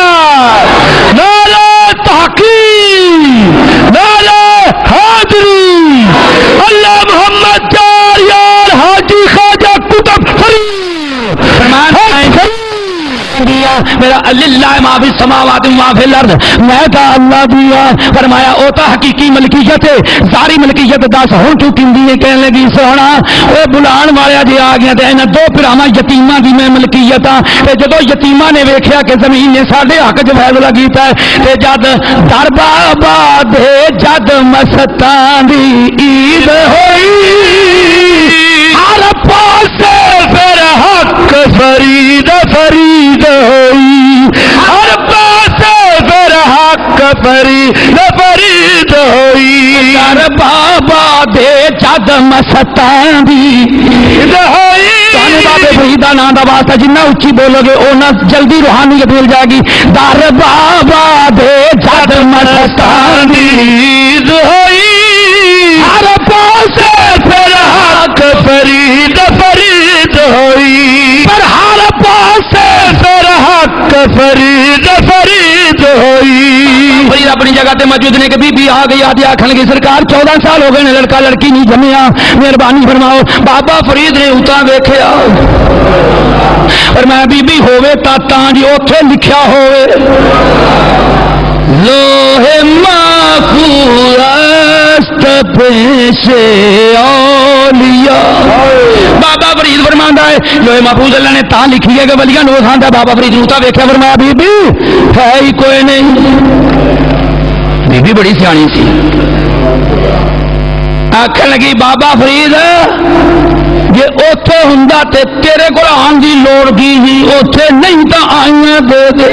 نعرہ تحقیق نعرہ حاضری اللہ محمد یار حاجی خواجہ قطب فرید میرا اللہ ما فی السماوات و ما فی الارض میں تا اللہ دیا فرمایا او تا حقیقی ملکیت ہے ساری ملکیت دس ہن تو کیندی ہے کہنے لگی سونا او بلان والیا جی آ گیا تے انہاں دو بھراواں یتیماں دی میں ملکیت ہاں تے جدوں یتیماں نے ویکھیا کہ زمین نے ساڈے حق وچ فیصلہ کیتا ہے تے جد در بابا دے جد مستاں دی عید ہوئی ہر پاسے پھر حق فرید فرید ہوئی ہر پاسے پھر حق فرید فرید ہوئی در بابا دے جد مستاں دی عید ہوئی بابے فرید نام دا واسطہ جنہ اچھی بولو گے اونا جلدی روحانیت مل جائے گی در بابا دے جد مستاں دی عید ہوئی ہر پاسے پھر حق فرید فرید ہوئی پر ہر پاسے پھر حق فرید فرید ہوئی فرید اپنی جگہ تے موجود نے کہ بی بی آ گئی آدھی آکھن لگی سرکار 14 سال ہو گئے نے لڑکا لڑکی نہیں جمیا مہربانی فرماؤ بابا فرید نے اتاں ویکھیا اور میں بی بی ہووے تاں جی اوتھے لکھیا ہووے لوہے محفوظ است پیش اولیاء بابا فرید فرماندا ہے لوہے محفوظ اللہ نے تاں لکھی ہے کہ ولیاں نو ساندا بابا فرید نو تا ویکھیا فرمایا بی بی ہے ہی کوئی نہیں بی بی بڑی سیانی سی آکھن لگی بابا فرید جے اوتھے ہوندا تے تیرے کول آن دی لوڑ کی ہی اوتھے نہیں تا آئیاں دے دے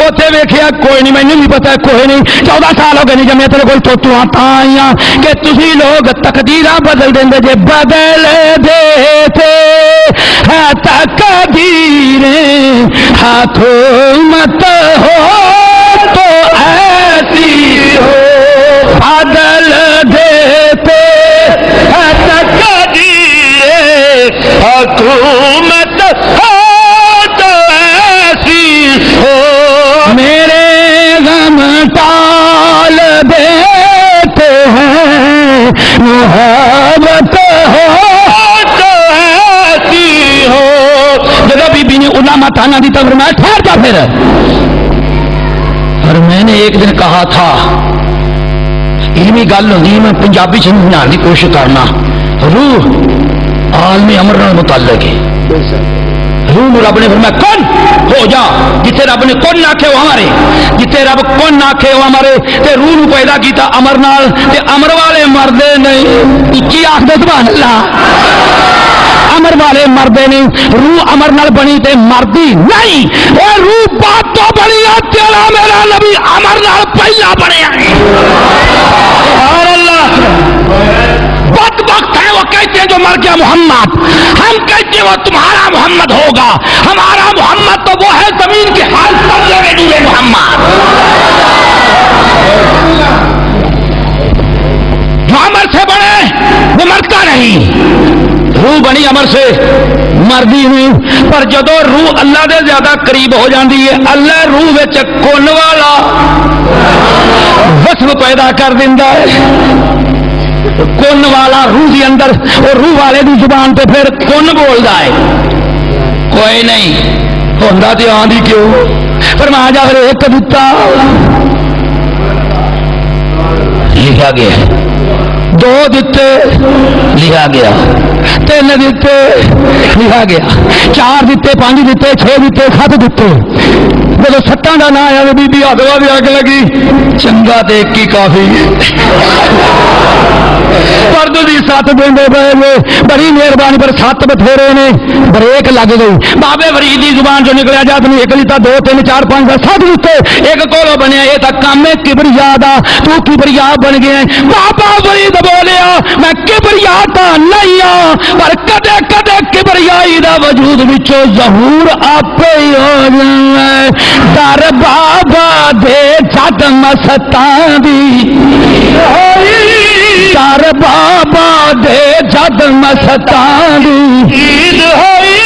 اوتھے ویکھیا کوئی نہیں مینوں نہیں پتا کوئی نہیں 14 سال ہو گئے نہیں جمے تیرے کول تو آئیاں کہ تسی لوگ تقدیراں بدل دیندے جے بدل دیتے ہے تقدیریں حکومت ہو تو ایسی ہو بدل دیتے ہے تقدیریں حکومت ہو تو ایسی ہو میرے غم ٹال دیتے ہیں محبت ہو تو ایسی ہو جب بی بی نے علامہ تانا دی تو فرمایا ٹھہر جا پھر اور میں نے ایک دن کہا تھا علمی گل ہوگی میں پنجابی سمجھانے کی کوشش کرنا روح عالم امر متعلق ہے روح رب نے فرمایا کون ہو جا جتنے رب نے کون آکھے وہ ہمارے جتنے رب کون آکھے وہ ہمارے تے روح نو پیدا کیتا امر نال تے امر والے مردے نہیں اچھی آخ دے سبحان اللہ امر والے مردے نہیں روح امر نال بنی تے مردی نہیں اور روح بات تو بنی ہے تیرا میرا نبی امر نال پہلا بنیا ہے اور اللہ بدبخت ہے وہ کہتے ہیں جو اور کیا محمد؟ ہم کہتے وہ تمہارا محمد ہوگا، ہمارا محمد تو وہ ہے زمین کے حال پر لگے ڈوبے محمد، جو عمر سے بنے وہ مرتا نہیں، روح بنی عمر سے مردی نہیں، پر جدو روح اللہ دے زیادہ قریب ہو جاندی ہے اللہ روح وچ کن والا وصف پیدا کر دیندا ہے، کن والا روح دی اندر اور روح والے دی زبان تے پھر کن بولدا ہے، کوئی نہیں ہوندا تے آندی کیوں، فرمایا جا پھر ایک دتا لکھا گیا ہے، دو دیتے لکھا گیا، تین دیتے لکھا گیا، چار دیتے، پانچ دیتے، چھ دیتے، سات دیتے، جب ستاں کا نام آیا بی بی آدوا بھی آگ لگی چنگا تے ایک ہی کافی پرد دی سات دیں پے بڑی مہربانی پر سات بتھیرے نے بریک لگ گئی، بابے فرید دی زبان جو نکلیا جا تم ایک لیتا، دو تین چار پانچ سات دیتے، ایک کولو بنیا یہ تک کام ہے کبریا دا، تو کبریا بن گئے، بابا فرید بولیا میں کبریا تا نہیں ہوں پر کدے کدے کبریائی دا وجود وچوں ظہور آپ ہی ہو جائے، در بابا دے جد مستان دی در بابا دے جد مستان دی عید ہوئی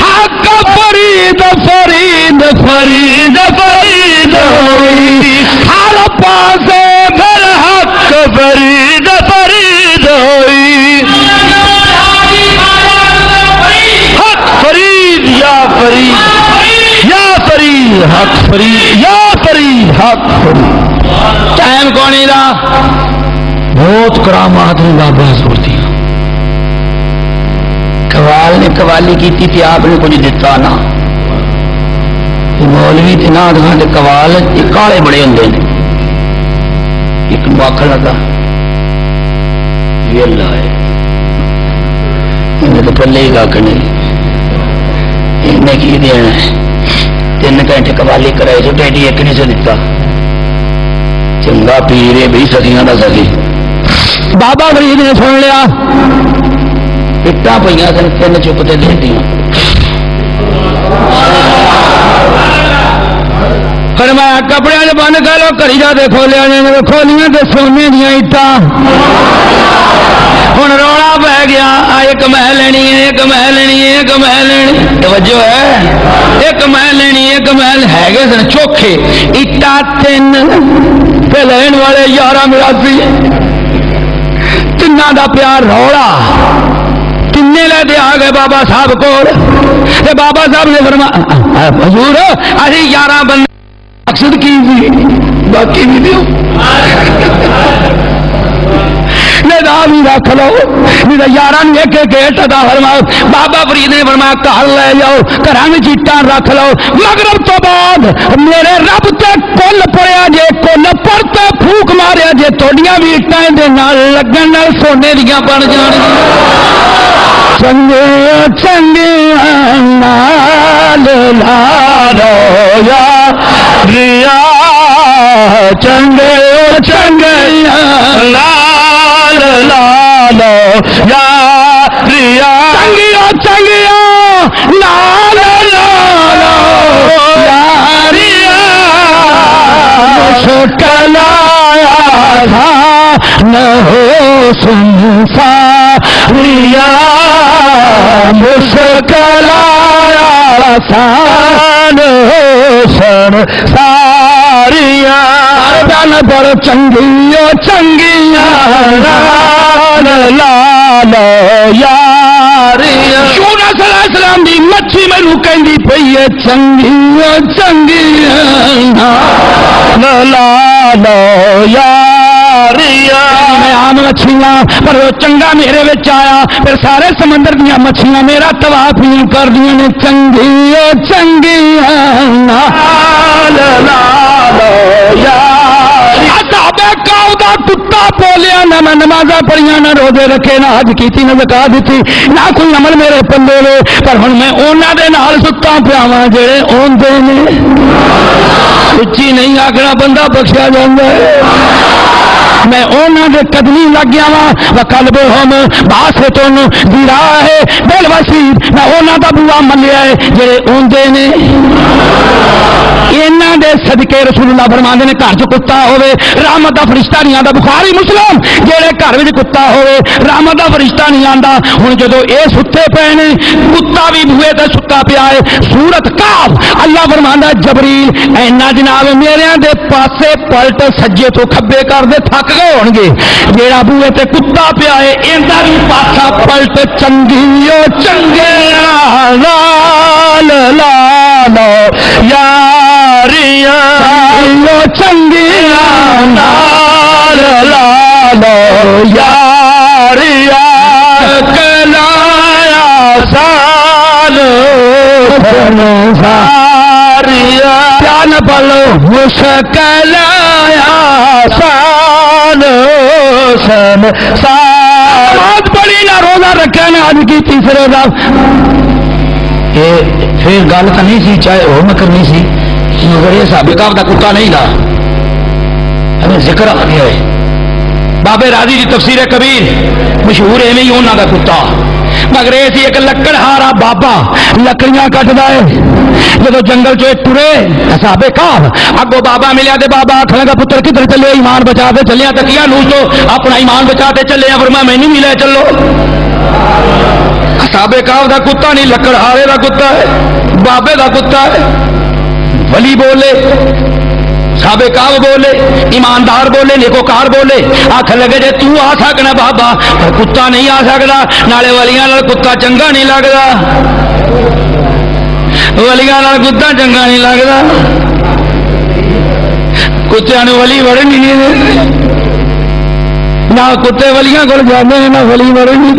حق فرید فرید فرید فرید ہوئی ہر پاسے پھر حق فرید فرید ہوئی، حق فرید یا فرید یا فرید حق فرید یا فرید حق فرید، ٹائم کونی دا بہت کرامات نے بابا صورتی قوال نے قوالی کی تھی آپ نے کچھ دیتا نا، مولوی تھے نا دکھان دے قوال کالے بڑے ہوندے نے، ایک آخر لگا یہ اللہ ہے انہیں تو پلے ہی کھ نہیں، انہیں کی دینا ہے 3 گھنٹے قوالی کرائے جو ڈیڈی ایک نہیں سے دیتا، چنگا پیرے بھی سدیاں کا سکی، بابا فرید نے سن لیا اٹا پہ 3 چپتے دے دیا، فرمایا کپڑے بند کرو کری جا دے کھولیا کھولیاں تے سونے دیا اٹا، ہوں رولا پی گیا ایک میں لینی ہے ایک میں لینی ہے ایک میں لینی، توجہ ہے ایک میں لینی ایک میں ہے گے سن چوکھے اٹا 3 پہ لین والے 11 میراسی، تنا دا پیار رولا تین لے دے آ گئے بابا صاحب کو، بابا صاحب نے فرمایا حضور ابھی 11 بندے مقصد کی بھی باقی بھی دیو بھی رکھ لو، میرا 11 ایک ایک گیٹ ادا فرماؤ، بابا فرید نے فرمایا گھر لے جاؤ گھر میں چیٹاں رکھ لو، مغرب تو بعد میرے رب تے کل پڑیا جے کل پڑتے پھوک ماریا جے توڑیاں بھی اٹاں دے نال لگن نال سونے دیاں بن جان، چنگے چنگے نال لارو یا ریا چنگے چنگے لال لالو یا ریا چنگیا چنگیا لال لالو یا ریا مشکل آیا تھا نہ ہو سنسا ریا مشکل آیا تھا نہ ہو سن ساریا پر چنگیا چنگیا لال لالو یاریا، یونس علیہ السلام دی مچھی مینوں کہندی پئی ہے چنگیا چنگیا لال لالو یاریا، میں عام مچھلیاں پر وہ چنگا میرے وچ آیا، پھر سارے سمندر دیاں مچھلیاں میرا طواف کر دیاں نے چنگیا چنگیا لال لالو یاریا، کتا بولیا نہ میں نمازاں پڑھیاں نہ روزے رکھے نہ حج کیتی نہ زکات دیتی نہ کوئی عمل میرے پلے وے، پر ہن میں انہاں دے نال ستا پیاواں جڑے اوندے نے، اچھی نہیں آکھنا بندہ بخشیا جاندا ہے، میں انہاں دے قدمی لگ گیا وا وقلبہم باسط ذراعہ بالوسیط میں انہاں دا بوا ملیا ہے جڑے اوندے نے انہاں دے صدقے رسول اللہ فرماندے نے گھر چ کتا ہوے رحمت دا فرشتہ نہیں آندا بخاری مسلم جڑے گھر وچ کتا ہوے رحمت دا فرشتہ نہیں آندا ہن جدوں اے ستے پے نے کتا بھی بوئے تے ستا پیا ہے سورت کاف اللہ فرماندا جبریل اینا جناب میرے دے پاسے پلٹ سجے تو کھبے کر دے تھک گئے ہون گے جیڑا بوئے تے کتا پیا ہے ایندا بھی پاسا پلٹ چنگیو چنگے لال لالو یاریاں چنگیاں لال لالو یاریاں کلایا سال ساریا پیان پلو مشکلایا سال سن سات بڑی نہ روزہ رکھا نے آج کی تیسرے روزہ پھر گل تو نہیں سی چاہے وہ میں کرنی سی مگر یہ صحابہ کا کتا نہیں تھا ہمیں ذکر آ گیا ہے بابے راضی کی تفسیر کبیر مشہور ہے نہیں انہوں کا کتا مگر یہ ایک لکڑہارا بابا لکڑیاں کٹدا ہے جدو جنگل چ ٹرے صحابہ کاف اگو بابا ملیا تے بابا آکھن لگا پتر کدھر چلے ایمان بچا دے چلیا تکیا نوچ تو اپنا ایمان بچا دے چلے فرمایا میں نہیں ملے چلو صحابہ کاف دا کتا نہیں لکڑہارے دا کتا ہے بابے دا کتا ہے ولی بولے صحابہ کاف بولے ایماندار بولے نیکوکار بولے آخر لگے جے تو آ سکنا بابا پر کتا نہیں آ سکتا نالے ولیاں نال کتا چنگا نہیں لگتا ولیاں نال کتا چنگا نہیں لگتا کتیاں نوں ولی بڑے نہیں نہ کتے ولیاں کول جاندے نہ ولی بڑے نہیں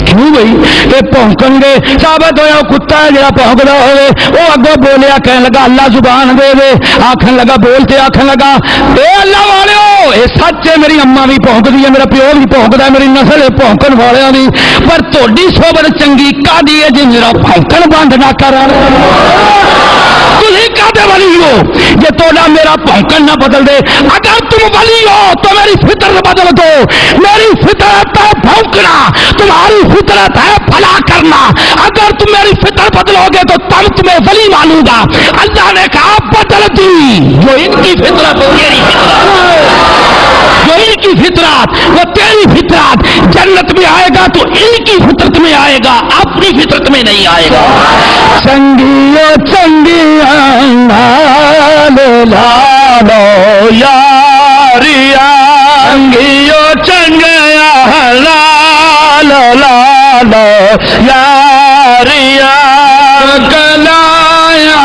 کیوں بھائی یہ پونکن گے ثابت ہوا کتا ہے جڑا پونکدا ہوئے وہ اگوں بولیا کہنے لگا اللہ زبان دے دے آکھن لگا بولتے آکھن لگا اے اللہ والےو اے سچ ہے میری اما بھی پونکدی ہے میرا پیو بھی پونکدا ہے میری نسل ہے پونکن والیاں دی پر تہاڈی صحبت چنگی کادی ہے جے میرا پونکن بند نہ کرن تسی کادے ولی ہو جے تہاڈا میرا پونکن نہ بدل دے اگر تم ولی ہو تو میری فطرت بدل دو میری فطرت ہے پھونکنا تمہاری فطرت ہے بھلا کرنا اگر تم میری فطرت بدلو گے تو تب تمہیں ولی مانوں گا اللہ نے کہا بدل دی جو ان کی فطرت وہ تیری فطرت جو ان کی فطرت وہ تیری فطرت جنت میں آئے گا تو ان کی فطرت میں آئے گا اپنی فطرت میں نہیں آئے گا چنگیو چنگیاں لالو یاریا چنگیو چنگیاں لالو یاریا کلایا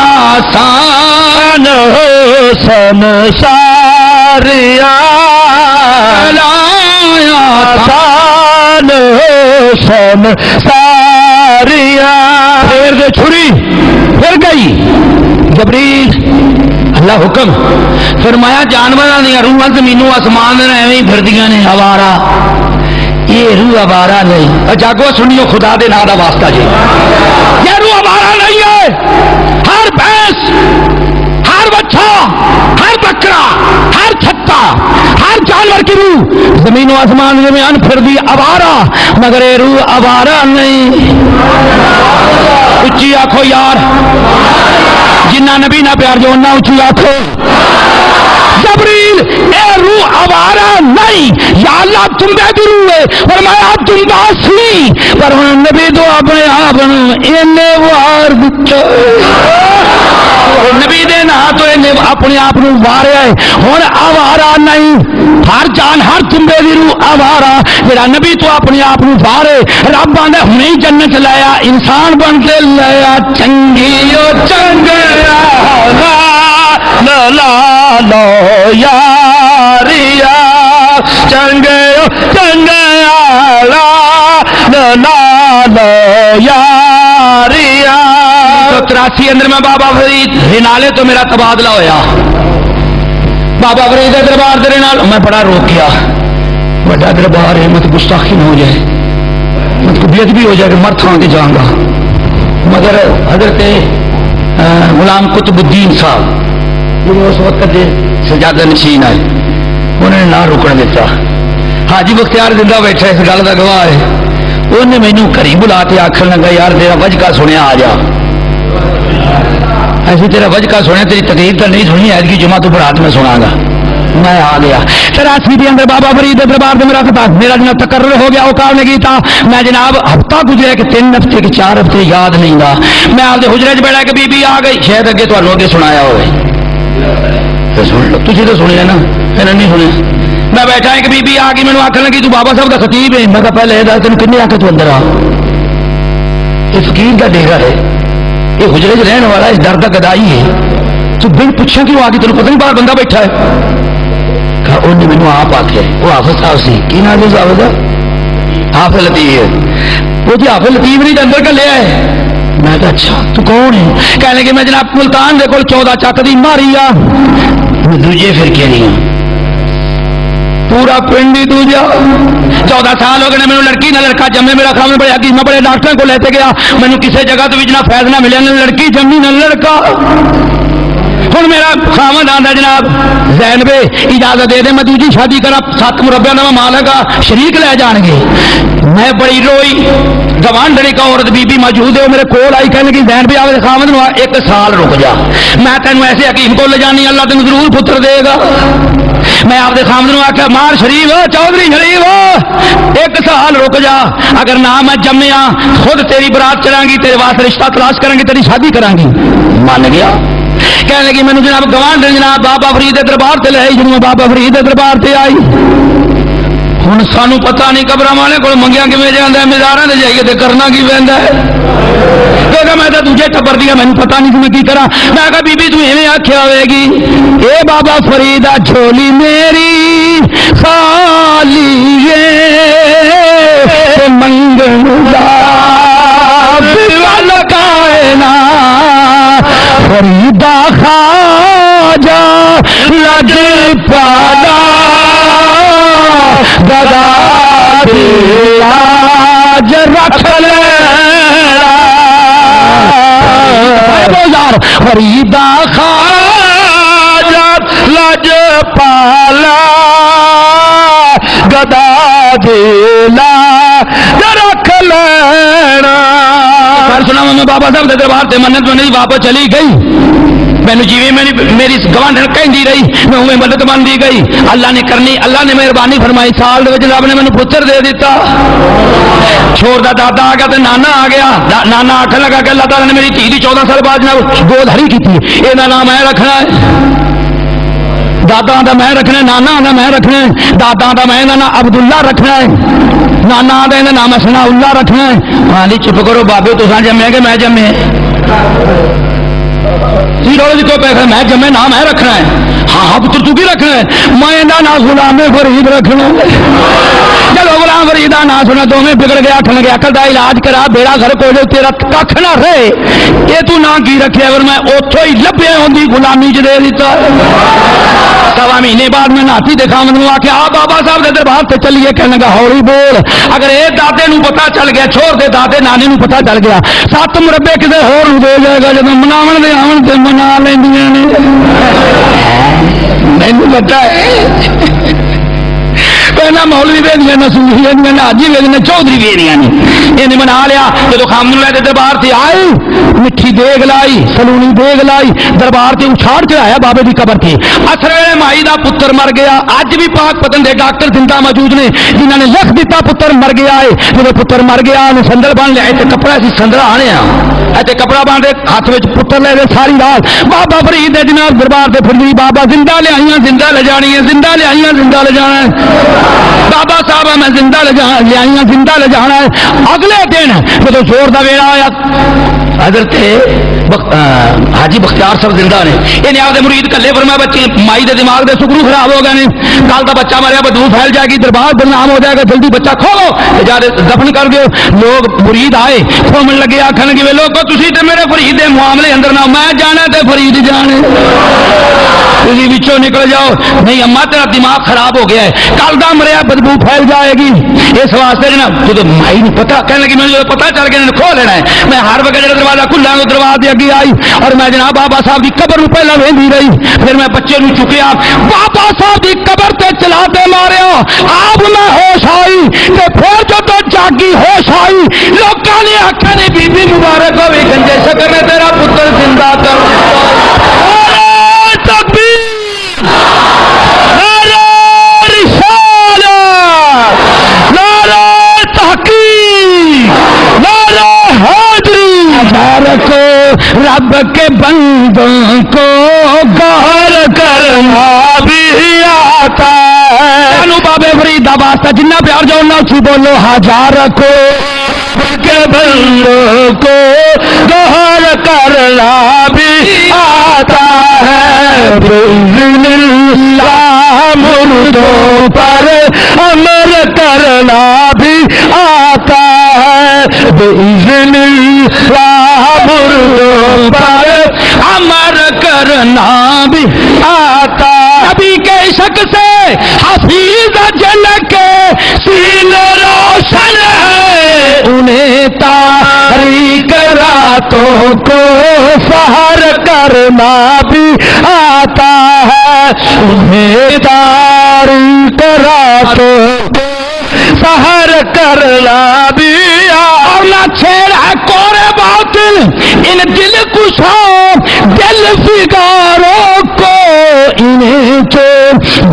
سان سن ساریا کلایا سان سن ساریا پھر دے چھری پھر گئی جبریل اللہ حکم فرمایا جانوراں دی روحاں زمینوں آسمان دے ایویں پھردیاں نے ہوارا یہ روح آوارہ نہیں جاگو سنیو خدا دے نا دا واسطہ جی یہ روح آوارہ نہیں ہے ہر بھینس ہر بچہ ہر بکرا ہر چھتا ہر جانور کی روح زمین و آسمان میں ان پھر دی آوارہ مگر یہ روح آوارہ نہیں اچھی آنکھو یار جنہ نبی نہ پیار جو نہ اچھی آنکھو جبریل اے روح آوارہ نہیں یا اللہ تم بے بھی روح ہے فرمایا تم باسی پر نبی تو اپنے آپ انہیں وار دتا نبی دے نا تو انہیں اپنے آپ واریا ہے ہوں آوارہ نہیں ہر جان ہر تمبے دی روح آوارہ جڑا نبی تو اپنے آپ وارے رب آدھے ہنے ہی جنت لایا انسان بن کے لایا چنگیو چنگیا لالو یاریا چنگیو چنگیا لالو یاریا 83 اندر میں بابا فرید ہنالے تو میرا تبادلہ ہویا بابا فرید دربار دے نال میں بڑا روکیا بڑا دربار ہے مت گستاخی نہ ہو جائے مت کو بیعت بھی ہو جائے کہ مر تھان کے جاؤں گا مگر حضرت غلام قطب الدین صاحب اس وقت دے سجادہ نشین آئے انہوں نے نہ رکن دیتا. حاجی بختیار زندہ بیٹھا اس گل کا گواہ ہے. انہیں مینوں گھری بلا کے آخر لگا یار تیرا وجکا سنیا آ جا. ایسی تیرا وجکا سنیا تیری تقریر تو نہیں سنی ایتکی جمعہ تو برات میں سنا گا. میں آ گیا 83 کے اندر بابا فرید دربار سے میرا جناب تقرر ہو گیا. اوقات نے کی تھا میں جناب ہفتہ گزرے کہ 3 ہفتے کہ 4 ہفتے یاد نہیں گا. میں آپ کے حجرے بیٹھا کہ بی بی آ گئی. شاید اگے تمہیں اگے سنایا ہوئے سن لو. تھی تو سنیا نا میں نے نہیں سنیا. میں بیٹھا ہے کہ بی بی آ گئی. مینو آخر لگی تو بابا صاحب کا خطیب ہے. میں کہا پہلے یہ تین کن آ کے تو اندر آ. یہ فقیر کا ڈیرا ہے. یہ حجرے چ رہن والا اس ڈر کا گدائی ہے. تو بن پوچھا کہ وہ آ گئی تین پتہ نہیں باہر بندہ بیٹھا ہے. انہیں مینو آپ آخیا وہ حافظ صاحب سی. کی نام ہے صاحب کا؟ حافظ لطیف. وہ جی حافظ لطیف نہیں اندر کا لیا ہے. میں کہا اچھا تو کون ہے؟ کہنے لگے میں جناب ملتان دے کول 14 چک دی ماری آ. میں دوجے فرقے نہیں ہوں. پورا پنڈ ہی دوجا. 14 سال ہو گئے. میرے لڑکی نہ لڑکا جمے. میرا خامن بڑے حکیم بڑے ڈاکٹر کو لیتے گیا. مینو کسی جگہ تو بھی جناب فیض نہ ملے. نہ لڑکی جمی نہ لڑکا. ہوں میرا خامد آتا جناب زینبے اجازت دے دے میں دوجی شادی کرا. 7 مربع کا مالک آ شریک لے جان گے. میں بڑی روئی. گوانڈڑی کا عورت بی بی موجود ہے. میرے کول آئی کہنے کی زینبے آوے خامد نو 1 سال رک جا. میں تینوں ایسے حکیم کو لے جانی اللہ تین ضرور پتر دے گا. میں آپ کے خامد نو آخیا مار شریف چودھری شریف 1 سال رک جا. اگر نہ میں جمیا خود تیری برات چڑھا گی. تیرے واسطے رشتہ تلاش کریں گی. تیری شادی کریں گی. مان گیا. کہنے لگی مینو جناب گوانڈ جناب بابا فرید دربار سے لے آئی. جنوب بابا فرید دربار سے آئی. ہوں سانو پتا نہیں قبر والے کو منگیا کھے جانا ہے. مزاروں سے جائیے تو کرنا کی پہنتا ہے. کہ میں تو دوجے ٹبر دیا مجھے پتا نہیں میں کی کرا. میں کہا بی بی تو ایویں آخیا ہوئے گی اے بابا فرید جھولی میری خالی منگن کائنا فریدا خواجہ لج پالا گدا لاج رکھ لینا فریدا خواجہ لج پالا گدا دلا رکھ لینا. سنا میں بابا صاحب کے دربار سے منت میں نہیں واپس چلی گئی. مینو جی میری گوانڈ کہندی رہی میں اوے مدد بنتی گئی. اللہ نے کرنی اللہ نے مہربانی فرمائی. سال رب نے مینو پتر دے دیتا. چھوڑ دا دادا آ گیا تو نانا آ گیا. نانا آخر لگا کہ اللہ تعالیٰ نے میری دھی 14 سال بعد گود ہری کی تھی. یہ نام میں رکھنا ہے. دادا دا میں رکھنا ہے. نانا دا میں رکھنا ہے. دادا دا میں نام عبداللہ رکھنا ہے. نانا دا نام سنا اللہ رکھنا ہے. ہاں جی چپ کرو بابے تو جمے کہ میں جمے کو پیسہ میں جمے نام ہے رکھنا ہے. ہاں ہاں پتر تو بھی رکھنا ہے. میں نام غلام فرید رکھنا. چلو غلام فرید کا نام سنا دونوں بگڑ گیا. آخر لگے عقل کا علاج کرا بیڑا گھر کو تیرا کھ نہ رہے. یہ تو نہ کی رکھے اگر میں اتوں ہی لبیا ہوتی غلامی چ دے دیتا. 1.25 مہینے بعد میں ناتی دکھا مجھے آ کے آ بابا صاحب کے دربار سے چلیے. کہنے لگا ہولی بول. اگر یہ دادے نو پتا چل گیا چھوڑ دے دادے نانے نو پتا چل گیا 7 مربے کسی ہور دے جائے گا. جب مناو دے آن سے منا لینیا نے. مینو پتا ہے پہنا مولوی ویدیاں نہ سنی ویدیاں نہ حاجی ویدیاں نہ چودھری ویدیاں نے. یہ منا لیا. جب خامد لے دربار سے آئی مٹھی دیگ لائی سلونی دیگ لائی دربار سے اچھاڑ چڑھایا بابے کی قبر کی. اثر ویلے مائی دا پتر مر گیا. اج بھی پاک پتن دے ڈاکٹر زندہ موجود نے جنہوں نے لکھ دیتا پتر مر گیا ہے. جب پتر مر گیا انہیں سندر بن لیا. اتنے کپڑا سی سندر آنے اتنے کپڑا بن دے ہاتھ میں پتر لے دے ساری رات بابا فرید جناب دربار سے پھر بابا زندہ لے آئیاں زندہ لے جانی ہے. زندہ لے آئیاں زندہ لے جانا ہے. بابا صاحب میں زندہ لے آئیاں زندہ لے جانا ہے. اگلے دن جب زور دا ویڑا آیا حضرت حاجی بختیار صاحب زندہ نے. انہیں آپ مرید کلے فرمایا بچے مائی دے دماغ دے سکرو خراب ہو گئے. کل کا بچہ مریا بدبو پھیل جائے گی دربار بدنام ہو جائے گا. جلدی بچہ کھولو جا دفن کر دو. لوگ مرید آئے کھومن لگے آخر لگے لوگوں تھی تو میرے فرید دے معاملے اندر نہ میں جانا تے فرید جانے تھی بچوں نکل جاؤ. نہیں اما تیرا دماغ خراب ہو گیا ہے. کل کا مریا بدبو پھیل جائے گی. اس واسطے نا جب مائی نے پتا کہنے لگی مجھے پتا چل گیا کھو لینا ہے. میں ہر وقت دروازہ کھلا دروازے اگے آئی اور میں جناب بابا صاحب کی قبر نو پہلا ویندی رہی. پھر میں بچے نو چکیا بابا صاحب کی قبر تے چلا دے ماریا آپ میں ہوش آئی تے پھر جو جاگی ہوش آئی لوگوں نے آخیا نے بی بی مبارک ہوئی گنجے شکر نے تیرا پتر زندہ کر تکبیر نعرہ رسالت نعرہ تحقیق نعرہ حیدری کو رب کے بندوں کو گہر کرنا بھی آتا ہے. بابے فرید آباد جنہ پیار جو نہ اچھی بولو ہزار کو کے بندوں کو گہر کرنا بھی آتا ہے. بِإِذْنِ اللَّهِ مردوں پر امر کرنا بھی آتا ہے. بِإِذْنِ اللَّهِ مردوں پر امر کرنا بھی آتا ہے. نبی کے عشق سے حفیظ جل کے سینے روشن ہے انہیں تاریک راتوں کو سحر کرنا بھی آتا ہے. انہیں تاریک راتوں کو سحر کرنا بھی اور نہ چھیڑا کورے باطل ان دل کشاؤں دل فگاروں کو انہیں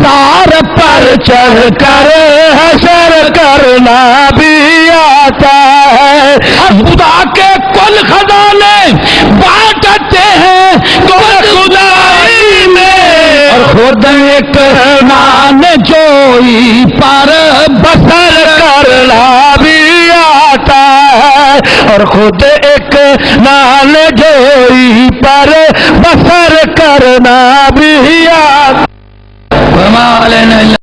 دار پر چڑھ کر حشر کرنا بھی آتا ہے. خدا کے کل خزانے بانٹتے ہیں کل خدائی میں اور خود ایک نان جوئی پر بسر کرنا بھی آتا ہے اور خود ایک نان جوئی پر بسر کرنا بھی آتا ہے.